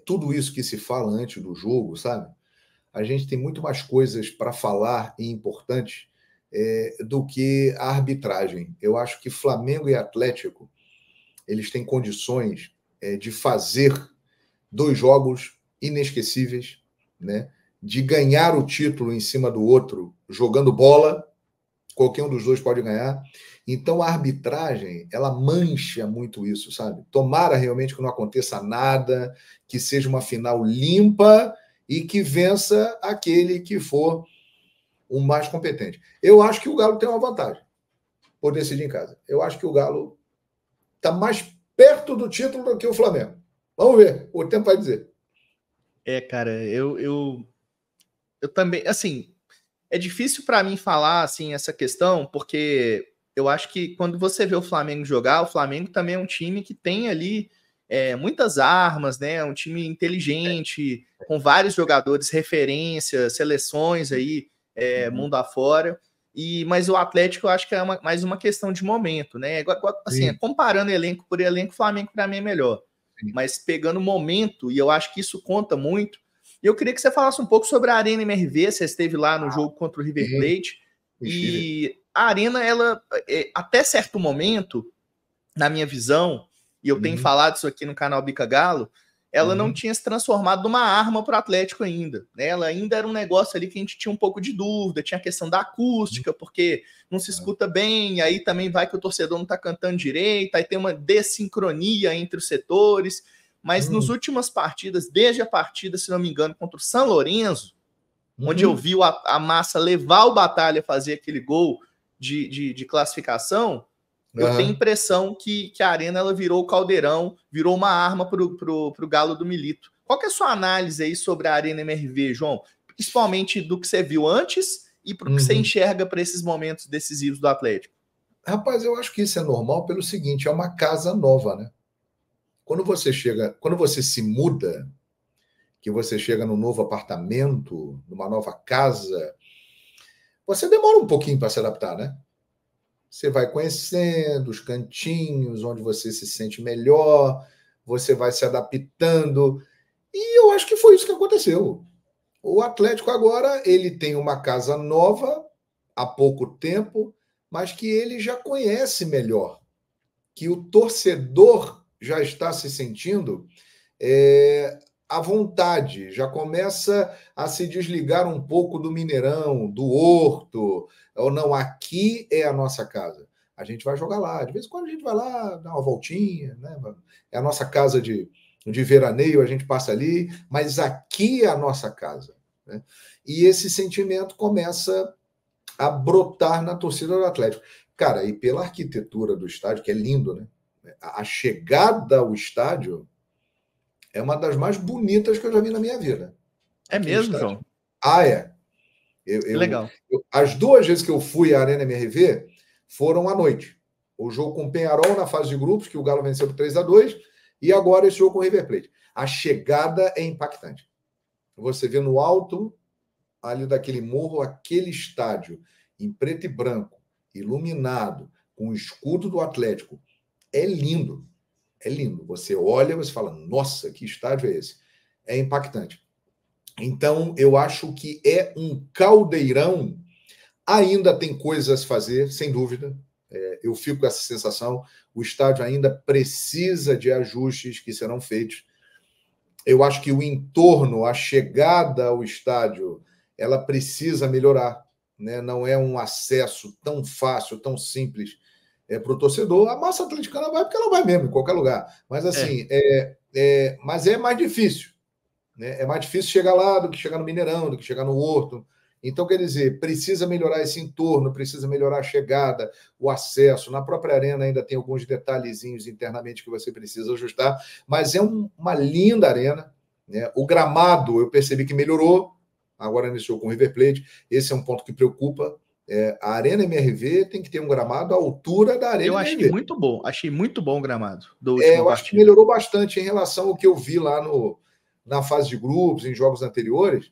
tudo isso que se fala antes do jogo, sabe? A gente tem muito mais coisas para falar e importantes do que a arbitragem. Eu acho que Flamengo e Atlético eles têm condições de fazer 2 jogos inesquecíveis, né? de ganhar o título em cima do outro, jogando bola. Qualquer um dos dois pode ganhar. Então, a arbitragem, ela mancha muito isso, sabe? Tomara realmente que não aconteça nada, que seja uma final limpa e que vença aquele que for o mais competente. Eu acho que o Galo tem uma vantagem por decidir em casa. Eu acho que o Galo está mais perto do título do que o Flamengo. Vamos ver, o tempo vai dizer. Cara, eu também, assim, é difícil para mim falar, assim, essa questão, porque eu acho que quando você vê o Flamengo jogar, o Flamengo também é um time que tem ali muitas armas, né? É um time inteligente, com vários jogadores referência, seleções aí, mundo afora. Mas o Atlético eu acho que é mais uma questão de momento, né? Assim, comparando elenco por elenco, o Flamengo para mim é melhor. Sim. Mas pegando momento, e eu acho que isso conta muito. E eu queria que você falasse um pouco sobre a Arena MRV, você esteve lá no jogo contra o River Plate. E a Arena, ela, até certo momento, na minha visão, e eu tenho falado isso aqui no canal Bica Galo, ela não tinha se transformado numa arma para o Atlético ainda. Né? Ela ainda era um negócio ali que a gente tinha um pouco de dúvida, tinha a questão da acústica, porque não se escuta bem, e aí também vai que o torcedor não está cantando direito, aí tem uma dessincronia entre os setores. Mas nas últimas partidas, desde a partida, se não me engano, contra o São Lourenço, onde eu vi a Massa levar o Batalha a fazer aquele gol de classificação, eu tenho a impressão que a Arena ela virou o caldeirão, virou uma arma para o Galo do Milito. Qual que é a sua análise aí sobre a Arena MRV, João? Principalmente do que você viu antes e para o que você enxerga para esses momentos decisivos do Atlético. Rapaz, eu acho que isso é normal pelo seguinte, é uma casa nova, né? Quando você se muda, que você chega num novo apartamento, numa nova casa, você demora um pouquinho para se adaptar, né? Você vai conhecendo os cantinhos onde você se sente melhor, você vai se adaptando. E eu acho que foi isso que aconteceu. O Atlético agora, ele tem uma casa nova há pouco tempo, mas que ele já conhece melhor, que o torcedor já está se sentindo à vontade, já começa a se desligar um pouco do Mineirão, do Horto, ou não, aqui é a nossa casa. A gente vai jogar lá, de vez em quando a gente vai lá, dar uma voltinha, né? É a nossa casa de veraneio, a gente passa ali, mas aqui é a nossa casa. Né? E esse sentimento começa a brotar na torcida do Atlético. Cara, e pela arquitetura do estádio, que é lindo, né? A chegada ao estádio é uma das mais bonitas que eu já vi na minha vida. É mesmo, João? É. Legal. As duas vezes que eu fui à Arena MRV foram à noite. O jogo com o Peñarol na fase de grupos, que o Galo venceu por 3-2, e agora esse jogo com o River Plate. A chegada é impactante. Você vê no alto, ali daquele morro, aquele estádio em preto e branco, iluminado, com o escudo do Atlético. É lindo. É lindo. Você olha e você fala, nossa, que estádio é esse? É impactante. Então, eu acho que é um caldeirão. Ainda tem coisas a se fazer, sem dúvida. Eu fico com essa sensação. O estádio ainda precisa de ajustes que serão feitos. Eu acho que o entorno, a chegada ao estádio, ela precisa melhorar. Né? Não é um acesso tão fácil, tão simples para o torcedor. A massa atleticana vai porque ela vai mesmo, em qualquer lugar. Mas assim, mas é mais difícil. Né? É mais difícil chegar lá do que chegar no Mineirão, do que chegar no Horto. Então, quer dizer, precisa melhorar esse entorno, precisa melhorar a chegada, o acesso. Na própria arena ainda tem alguns detalhezinhos internamente que você precisa ajustar, mas é uma linda arena. Né? O gramado, eu percebi que melhorou agora nesse jogo com o River Plate. Esse é um ponto que preocupa. A Arena MRV tem que ter um gramado à altura da Arena MRV. Eu achei muito bom o gramado da última partida. Acho que melhorou bastante em relação ao que eu vi lá na fase de grupos, em jogos anteriores.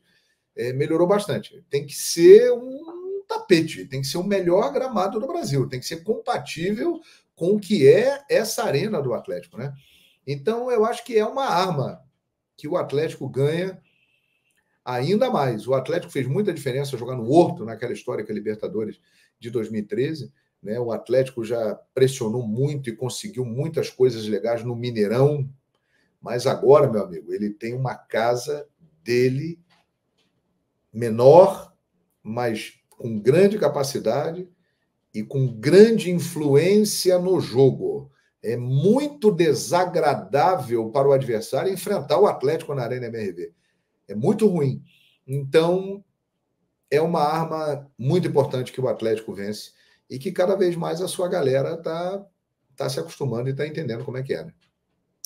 Melhorou bastante. Tem que ser um tapete, tem que ser o melhor gramado do Brasil, tem que ser compatível com o que é essa arena do Atlético. Né? Então, eu acho que é uma arma que o Atlético ganha ainda mais. O Atlético fez muita diferença jogar no Horto, naquela histórica Libertadores de 2013. Né? O Atlético já pressionou muito e conseguiu muitas coisas legais no Mineirão, mas agora, meu amigo, ele tem uma casa dele menor, mas com grande capacidade e com grande influência no jogo. É muito desagradável para o adversário enfrentar o Atlético na Arena MRV. É muito ruim. Então, é uma arma muito importante que o Atlético vence e que cada vez mais a sua galera tá se acostumando e está entendendo como é que é. Né?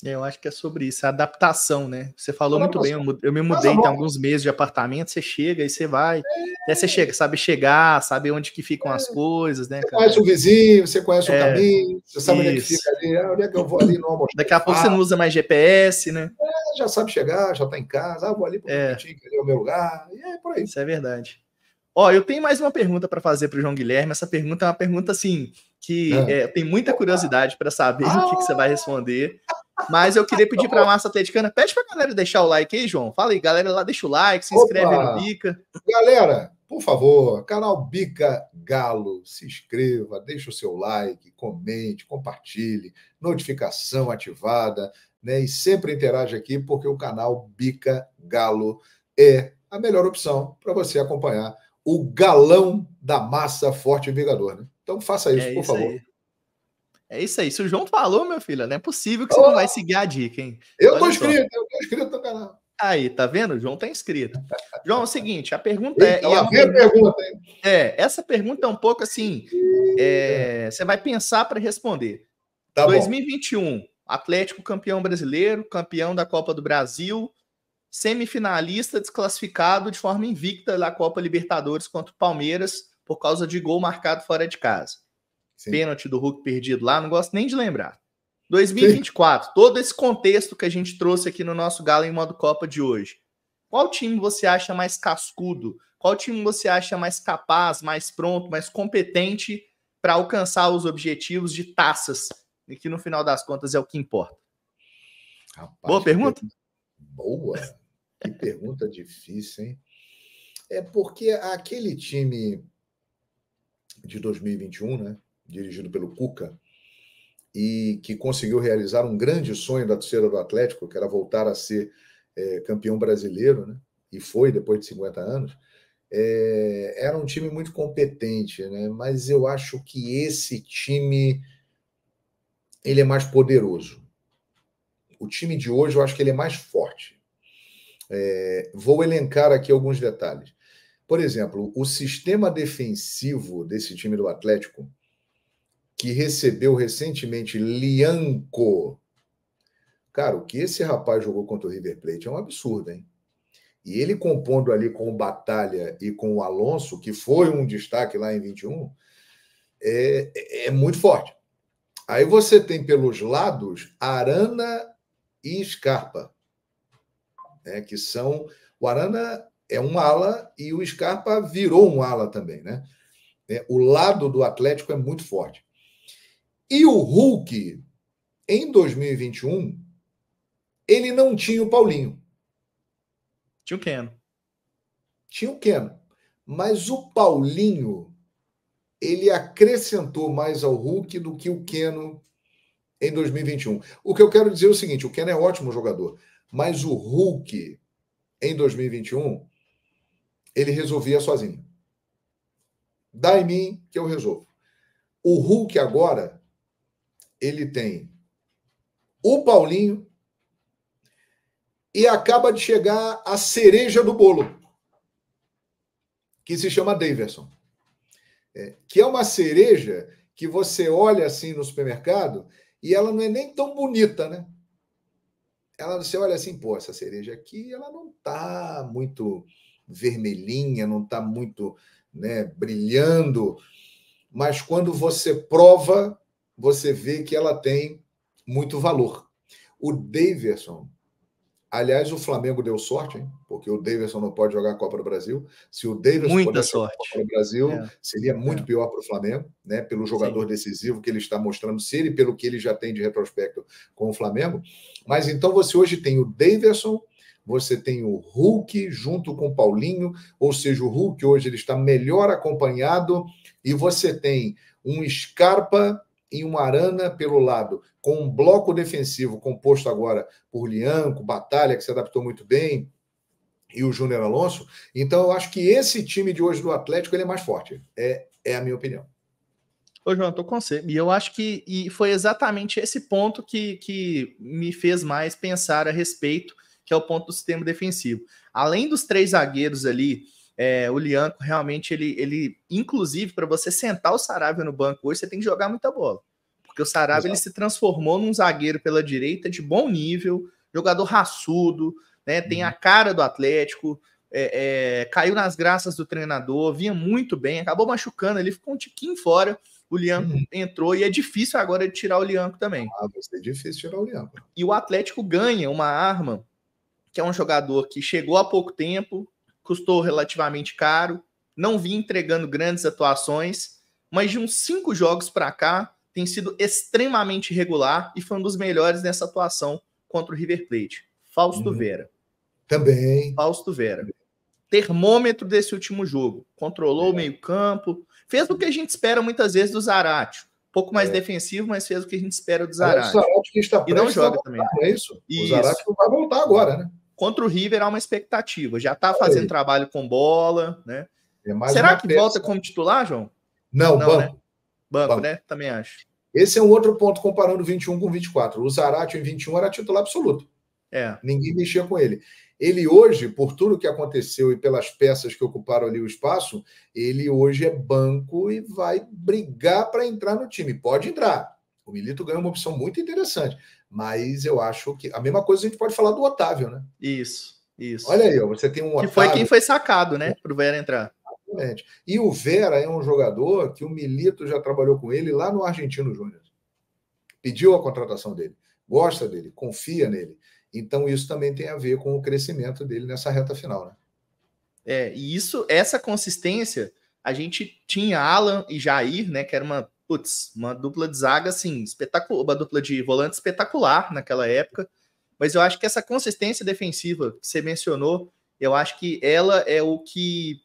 Eu acho que é sobre isso, a adaptação, né? Você falou muito bem, eu me Casa mudei tem nova. alguns meses de apartamento, você chega e você vai. Até você chega, sabe chegar, sabe onde que ficam as coisas, né, Você cara? conhece o vizinho, você conhece o É, caminho, você sabe onde é que isso. fica ali, onde é que eu vou ali no Daqui a pouco você não almoxarifado. usa mais GPS, né? Já sabe chegar, já está em casa, vou ali para o meu É, cantinho, que ali é o meu lugar, e é por aí. isso é verdade. Ó, eu tenho mais uma pergunta para fazer para o João Guilherme. Essa pergunta é uma pergunta assim que tem muita curiosidade para saber o que você vai responder. Mas eu queria pedir para a massa atleticana, pede para a galera deixar o like aí, João. Fala aí, galera, lá deixa o like, se inscreve aí no Opa! Bica. Galera, por favor, canal Bica Galo, se inscreva, deixe o seu like, comente, compartilhe, notificação ativada, né? E sempre interaja aqui, porque o canal Bica Galo é a melhor opção para você acompanhar o galão da massa forte e vingador, né? Então faça isso, É por isso favor. aí. É isso aí. Se o João falou, meu filho, não é possível que você não vai Oh, seguir a dica, hein? eu Olha só. tô inscrito no canal. Aí, tá vendo? O João tá inscrito. João, é o seguinte, a pergunta Eita, e é lá uma vem a pergunta. pergunta, hein? Essa pergunta é um pouco assim. Você vai pensar para responder. Tá bom. 2021, Atlético campeão brasileiro, campeão da Copa do Brasil, semifinalista desclassificado de forma invicta da Copa Libertadores contra o Palmeiras por causa de gol marcado fora de casa. Sim. Pênalti do Hulk perdido lá, não gosto nem de lembrar. 2024, todo esse contexto que a gente trouxe aqui no nosso Galo em Modo Copa de hoje. Qual time você acha mais cascudo? Qual time você acha mais capaz, mais pronto, mais competente para alcançar os objetivos de taças? E que no final das contas é o que importa. Rapaz, Boa pergunta? Boa. Que pergunta difícil, hein? É porque aquele time de 2021, né, dirigido pelo Cuca, e que conseguiu realizar um grande sonho da torcida do Atlético, que era voltar a ser campeão brasileiro, né, e foi depois de 50 anos, era um time muito competente, né, mas eu acho que esse time ele é mais poderoso. O time de hoje eu acho que ele é mais forte. Vou elencar aqui alguns detalhes. Por exemplo, o sistema defensivo desse time do Atlético, que recebeu recentemente Lianco. Cara, o que esse rapaz jogou contra o River Plate é um absurdo, hein? E ele compondo ali com o Batalha e com o Alonso, que foi um destaque lá em 21, é muito forte. Aí você tem pelos lados Arana e Scarpa, né, que são... O Arana é um ala e o Scarpa virou um ala também, né? O lado do Atlético é muito forte. E o Hulk, em 2021, ele não tinha o Paulinho. Tinha o Keno. Tinha o Keno. Mas o Paulinho, ele acrescentou mais ao Hulk do que o Keno em 2021. O que eu quero dizer é o seguinte, o Keno é ótimo jogador, mas o Hulk, em 2021, ele resolvia sozinho. Dá em mim que eu resolvo. O Hulk agora, ele tem o Paulinho e acaba de chegar a cereja do bolo, que se chama Daverson. Que é uma cereja que você olha assim no supermercado e ela não é nem tão bonita, né? Você olha assim, pô, essa cereja aqui, ela não tá muito vermelhinha, não tá muito, né, brilhando, mas quando você prova, você vê que ela tem muito valor. O Daverson, aliás, o Flamengo deu sorte, hein? Porque o Daverson não pode jogar a Copa do Brasil. Se o Daverson Muita pudesse jogar a Copa sorte. do Brasil, seria muito pior para o Flamengo, né? Pelo jogador decisivo que ele está mostrando ser e pelo que ele já tem de retrospecto com o Flamengo. Mas então você hoje tem o Daverson, você tem o Hulk junto com o Paulinho, ou seja, o Hulk hoje ele está melhor acompanhado, e você tem um Scarpa e um Arana pelo lado, com um bloco defensivo composto agora por Lianco, Batalha, que se adaptou muito bem, e o Júnior Alonso. Então, eu acho que esse time de hoje do Atlético ele é mais forte. É a minha opinião. Ô, João, tô com você. E eu acho que foi exatamente esse ponto que me fez mais pensar a respeito, que é o ponto do sistema defensivo. Além dos 3 zagueiros ali, o Lianco realmente, ele inclusive, para você sentar o Saravia no banco hoje, você tem que jogar muita bola. Porque o Saravia ele se transformou num zagueiro pela direita de bom nível, jogador raçudo, né? Tem a cara do Atlético, caiu nas graças do treinador, vinha muito bem, acabou machucando, ele ficou um tiquinho fora. O Lianco entrou e é difícil agora de tirar o Lianco também. Vai ser difícil tirar o Lianco. E o Atlético ganha uma arma, que é um jogador que chegou há pouco tempo, custou relativamente caro, não vinha entregando grandes atuações, mas de uns 5 jogos para cá tem sido extremamente regular e foi um dos melhores nessa atuação contra o River Plate. Fausto Vera. Também. Fausto Vera. Termômetro desse último jogo. Controlou o meio-campo. Fez o que a gente espera muitas vezes do Zarate. Um pouco mais defensivo, mas fez o que a gente espera do Zarate. O Zarate que está e não joga voltar, também. Não é isso? O Zarate não vai voltar agora, né? Contra o River há uma expectativa. Já está fazendo trabalho com bola, né? Será que volta como titular, João? Não, banco. Né? Banco, né? Também acho. Esse é um outro ponto comparando 21 com 24. O Zarate em 21 era titular absoluto. Ninguém mexia com ele. Ele hoje, por tudo que aconteceu e pelas peças que ocuparam ali o espaço, ele hoje é banco e vai brigar para entrar no time. Pode entrar. O Milito ganhou uma opção muito interessante. Mas eu acho que a mesma coisa a gente pode falar do Otávio, né? Isso. Olha aí, você tem um Otávio. Que foi quem foi sacado, né? Para o Vera entrar. Exatamente. E o Vera é um jogador que o Milito já trabalhou com ele lá no Argentino Júnior. Pediu a contratação dele, gosta dele, confia nele. Então, isso também tem a ver com o crescimento dele nessa reta final, né? E essa consistência, a gente tinha Alan e Jair, né? Que era uma dupla de zaga, assim, espetacular, uma dupla de volante espetacular naquela época. Mas eu acho que essa consistência defensiva que você mencionou, eu acho que ela é o que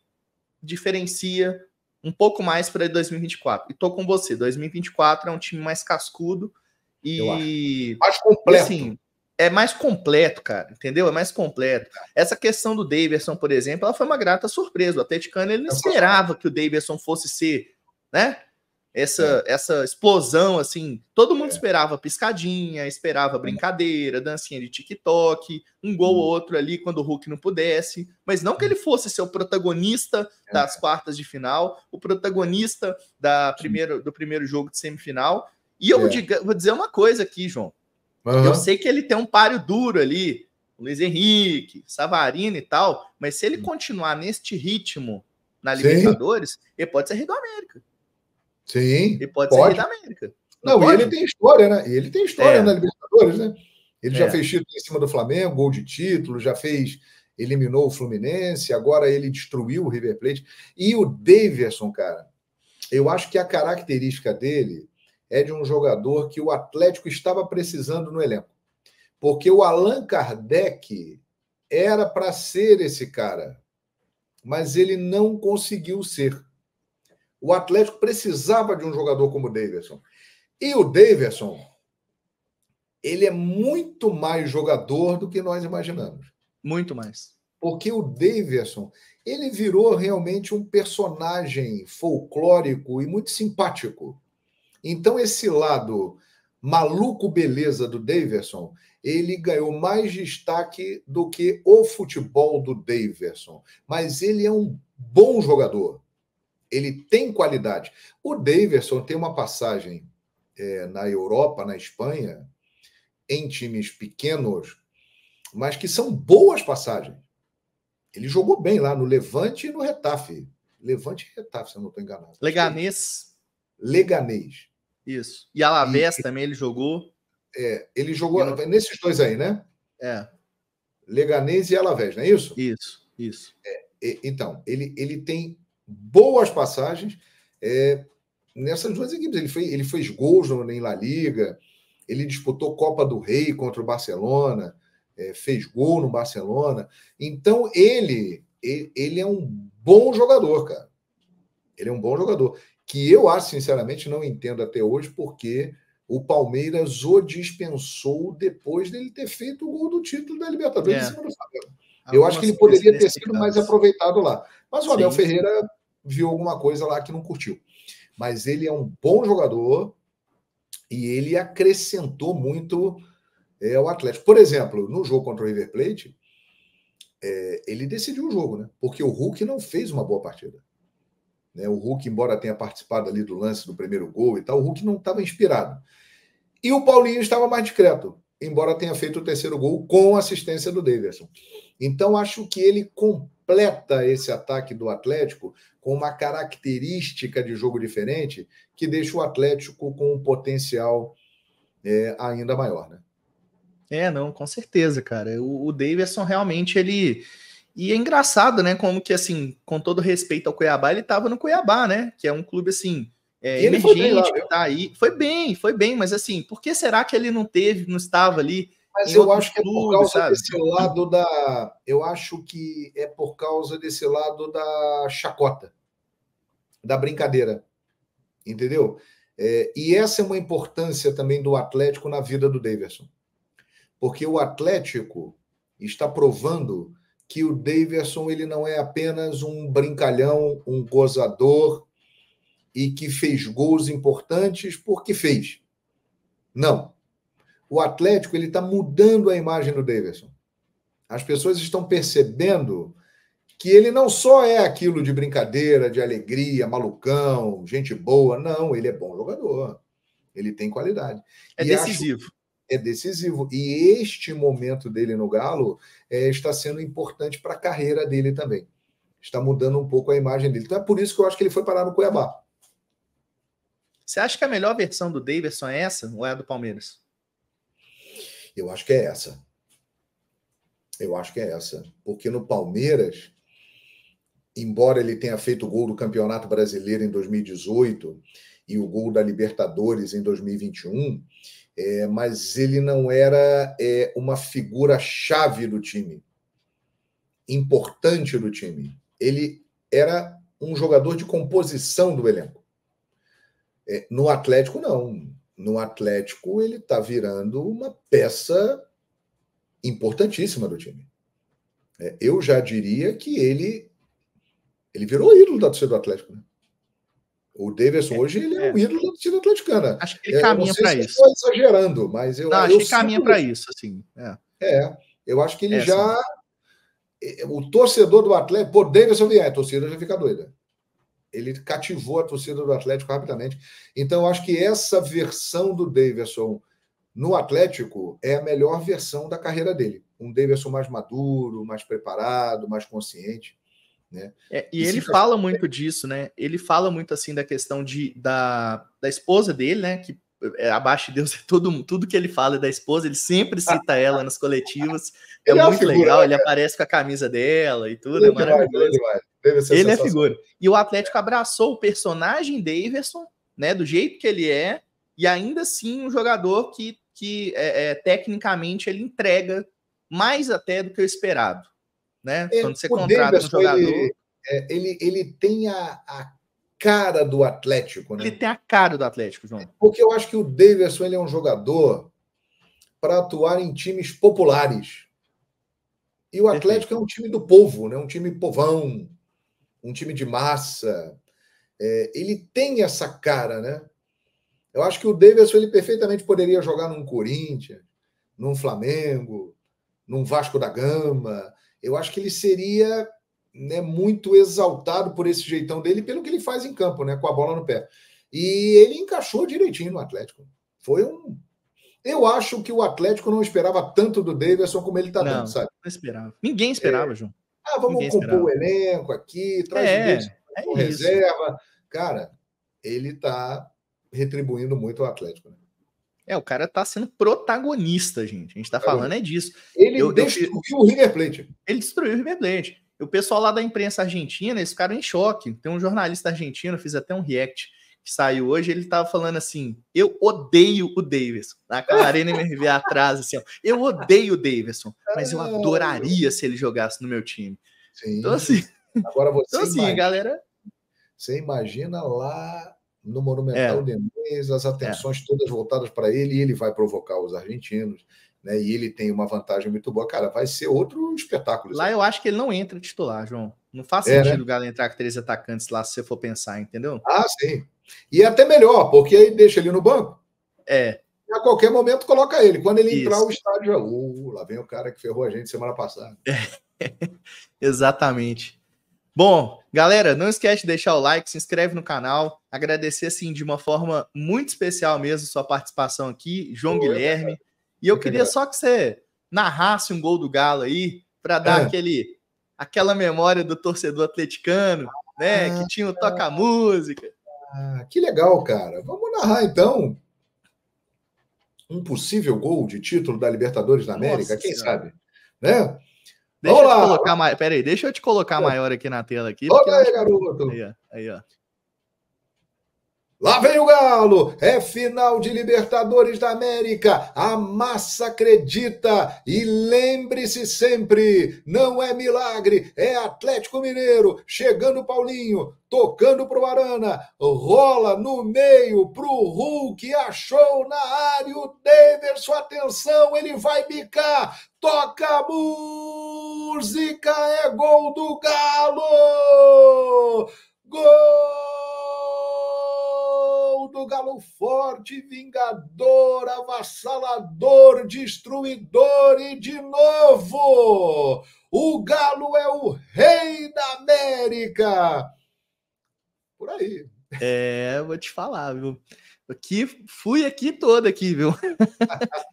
diferencia um pouco mais para 2024. E tô com você, 2024 é um time mais cascudo e mais completo. Assim, é mais completo, cara, entendeu? É mais completo. Essa questão do Daverson, por exemplo, ela foi uma grata surpresa. O atleticano ele não esperava que o Daverson fosse ser, né? Essa explosão, assim, todo mundo esperava piscadinha, esperava brincadeira, dancinha de TikTok, um gol ou outro ali quando o Hulk não pudesse, mas não que ele fosse ser o protagonista das quartas de final, o protagonista do primeiro jogo de semifinal. E eu vou dizer uma coisa aqui, João. Eu sei que ele tem um páreo duro ali, o Luiz Henrique, Savarino e tal, mas se ele continuar neste ritmo na Libertadores, ele pode ser rei do América. Sim, ele pode ser rei da América. Não, e ele tem história, né? E ele tem história na Libertadores, né? Ele já fez título em cima do Flamengo, gol de título, eliminou o Fluminense, agora ele destruiu o River Plate. E o Daverson, cara, eu acho que a característica dele é de um jogador que o Atlético estava precisando no elenco. Porque o Allan Kardec era para ser esse cara, mas ele não conseguiu ser. O Atlético precisava de um jogador como o Daverson. E o Daverson, ele é muito mais jogador do que nós imaginamos. Muito mais. Porque o Daverson, ele virou realmente um personagem folclórico e muito simpático. Então, esse lado maluco beleza do Daverson, ele ganhou mais destaque do que o futebol do Daverson. Mas ele é um bom jogador. Ele tem qualidade. O Daverson tem uma passagem na Europa, na Espanha, em times pequenos, mas que são boas passagens. Ele jogou bem lá no Levante e no Retafe. Levante e Retafe, se eu não estou enganado. Leganês. Isso. E Alavés também ele jogou. Ele jogou nesses dois aí, né? Leganês e Alavés, não é isso? Isso. Então, ele tem boas passagens nessas duas equipes. Ele fez gols em La Liga, ele disputou Copa do Rei contra o Barcelona, fez gol no Barcelona. Então, ele é um bom jogador, cara. Ele é um bom jogador. Que eu acho, sinceramente, não entendo até hoje porque o Palmeiras o dispensou depois dele ter feito o gol do título da Libertadores em cima do Flamengo. Eu acho que Algumas ele coisas poderia ter sido mais inexplicáveis. aproveitado lá. Mas o Abel Sim, Ferreira viu alguma coisa lá que não curtiu. Mas ele é um bom jogador e ele acrescentou muito ao Atlético. Por exemplo, no jogo contra o River Plate, ele decidiu o jogo, né? Porque o Hulk não fez uma boa partida. Né? O Hulk, embora tenha participado ali do lance do primeiro gol e tal, o Hulk não estava inspirado. E o Paulinho estava mais discreto, embora tenha feito o terceiro gol com assistência do Davidson. Então, acho que ele completa esse ataque do Atlético com uma característica de jogo diferente que deixa o Atlético com um potencial ainda maior, né? não, com certeza, cara. O Davidson realmente ele. E é engraçado, né? Como que, assim, com todo respeito ao Cuiabá, ele tava no Cuiabá, né? Que é um clube, assim, E ele foi bem lá, emergente, que viu? tá aí. Foi bem, mas assim, por que será que ele não estava ali Mas em eu outros acho que é por clubes, causa sabe? desse lado da. Eu acho que é por causa desse lado da chacota, da brincadeira, entendeu? E essa é uma importância também do Atlético na vida do Davidson. Porque o Atlético está provando que o Davidson ele não é apenas um brincalhão, um gozador e que fez gols importantes porque fez. Não. O Atlético ele está mudando a imagem do Davidson. As pessoas estão percebendo que ele não só é aquilo de brincadeira, de alegria, malucão, gente boa. Não, ele é bom jogador. Ele tem qualidade. É E acho decisivo. é decisivo. E este momento dele no Galo está sendo importante para a carreira dele também. Está mudando um pouco a imagem dele. Então é por isso que eu acho que ele foi parar no Cuiabá. Você acha que a melhor versão do Davidson é essa ou é a do Palmeiras? Eu acho que é essa. Eu acho que é essa. Porque no Palmeiras, embora ele tenha feito o gol do Campeonato Brasileiro em 2018 e o gol da Libertadores em 2021, mas ele não era uma figura-chave do time, importante do time. Ele era um jogador de composição do elenco. No Atlético, não. No Atlético, ele está virando uma peça importantíssima do time. Eu já diria que ele virou ídolo da torcida do Atlético. Né? O Davidson hoje ele é um ídolo da torcida atleticana. Acho que ele Eu não caminha sei para se eu isso. estou exagerando, mas Não, acho eu que caminha sinto para isso. isso, assim. Eu acho que ele Sim. já. O torcedor do Atlético, por Davidson vier, a torcida já fica doida. Ele cativou a torcida do Atlético rapidamente. Então, eu acho que essa versão do Davidson no Atlético é a melhor versão da carreira dele. Um Davidson mais maduro, mais preparado, mais consciente. Né? E ele fala muito disso, né? Ele fala muito assim da questão da esposa dele, né? Que abaixo de Deus é tudo que ele fala é da esposa, ele sempre cita ela nas coletivas. É Ele muito figura, legal, né, ele aparece com a camisa dela e tudo, ele é demais, maravilhoso. demais. Deve ser Ele é figura. E o Atlético abraçou o personagem Davidson, né? Do jeito que ele é, e ainda assim um jogador que tecnicamente ele entrega mais até do que o esperado, né? Quando você O contrata um Davidson, jogador. ele tem a cara do Atlético, né? Ele tem a cara do Atlético, João. Porque eu acho que o Davidson ele é um jogador para atuar em times populares. E o Atlético é um time do povo, né? Um time povão, um time de massa. Ele tem essa cara, né? Eu acho que o Davidson ele perfeitamente poderia jogar num Corinthians, num Flamengo, num Vasco da Gama. Eu acho que ele seria, né, muito exaltado por esse jeitão dele, pelo que ele faz em campo, né, com a bola no pé. E ele encaixou direitinho no Atlético. Eu acho que o Atlético não esperava tanto do Davidson como ele está dando, sabe? Não esperava. Ninguém esperava, João. Vamos Ninguém compor esperava. o elenco aqui, traz o Davidson com isso. reserva. Cara, ele está retribuindo muito o Atlético. Né? O cara tá sendo protagonista, gente. A gente tá falando disso. Ele destruiu o River Plate. Ele destruiu o River Plate. O pessoal lá da imprensa argentina, eles ficaram em choque. Tem um jornalista argentino, fiz até um react, que saiu hoje, ele tava falando assim, eu odeio o Davidson. Com a Arena MRV atrás, assim, ó, eu odeio o Davidson, mas eu adoraria se ele jogasse no meu time. Sim. Então, assim, agora você imagina, galera... Você imagina lá no Monumental de Nunes, as atenções todas voltadas para ele, e ele vai provocar os argentinos. né? E ele tem uma vantagem muito boa, cara, vai ser outro espetáculo. Lá eu acho que ele não entra titular, João. Não faz né? sentido o Galo entrar com 3 atacantes lá, se você for pensar, entendeu? Ah, sim. E é até melhor, porque aí deixa ele no banco. É. E a qualquer momento coloca ele. Quando ele entrar, Isso. o estádio lá vem o cara que ferrou a gente semana passada. Exatamente. Bom, galera, não esquece de deixar o like, se inscreve no canal, agradecer assim de uma forma muito especial mesmo sua participação aqui, João Guilherme. E eu queria só que você narrasse um gol do Galo aí para dar aquela memória do torcedor atleticano, né, que tinha o toca-música. Que legal, cara. Vamos narrar então um possível gol de título da Libertadores da América, quem sabe, né? Deixa eu te colocar mais. Pera aí, deixa eu te colocar maior aqui na tela aqui. Olha aí, garoto. Aí, ó. Lá vem o Galo, é final de Libertadores da América, a massa acredita e lembre-se sempre, não é milagre, é Atlético Mineiro, chegando o Paulinho, tocando pro Arana, rola no meio pro Hulk, achou na área o Daverson, atenção, ele vai bicar, toca a música, é gol do Galo! Gol do Galo forte, vingador, avassalador, destruidor e de novo o Galo é o rei da América. Por aí. Vou te falar, viu? Fui aqui todo aqui, viu?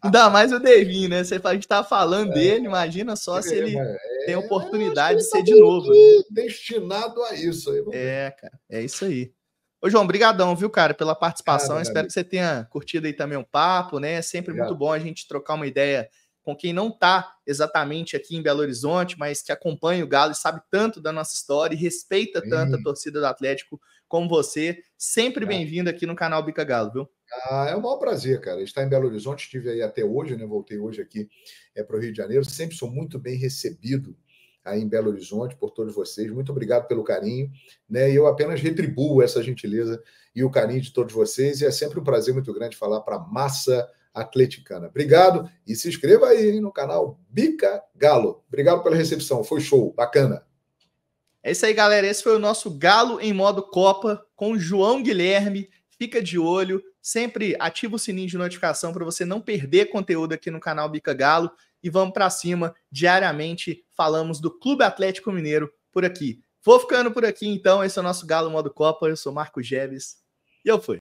Ainda mais o Devinho, né? A gente tá falando dele, imagina só se ele tem a oportunidade de ser de novo. Destinado a isso. Aí, cara, é isso aí. Ô, João, brigadão, viu, cara, pela participação. Espero que você tenha curtido aí também um papo, né? É sempre muito bom a gente trocar uma ideia com quem não tá exatamente aqui em Belo Horizonte, mas que acompanha o Galo e sabe tanto da nossa história e respeita tanto a torcida do Atlético como você. Sempre bem-vindo aqui no canal Bica Galo, viu? É um maior prazer, cara, estar em Belo Horizonte. Estive aí até hoje, né? Voltei hoje aqui para o Rio de Janeiro. Sempre sou muito bem recebido aí em Belo Horizonte por todos vocês. Muito obrigado pelo carinho, né? E eu apenas retribuo essa gentileza e o carinho de todos vocês. E é sempre um prazer muito grande falar para a massa atleticana. Obrigado e se inscreva aí no canal Bica Galo. Obrigado pela recepção. Foi show, bacana. É isso aí, galera. Esse foi o nosso Galo em modo Copa com o João Guilherme. Fica de olho, sempre ativa o sininho de notificação para você não perder conteúdo aqui no canal Bica Galo. E vamos para cima. Diariamente falamos do Clube Atlético Mineiro por aqui. Vou ficando por aqui, então. Esse é o nosso Galo Modo Copa. Eu sou Marco Geves e eu fui.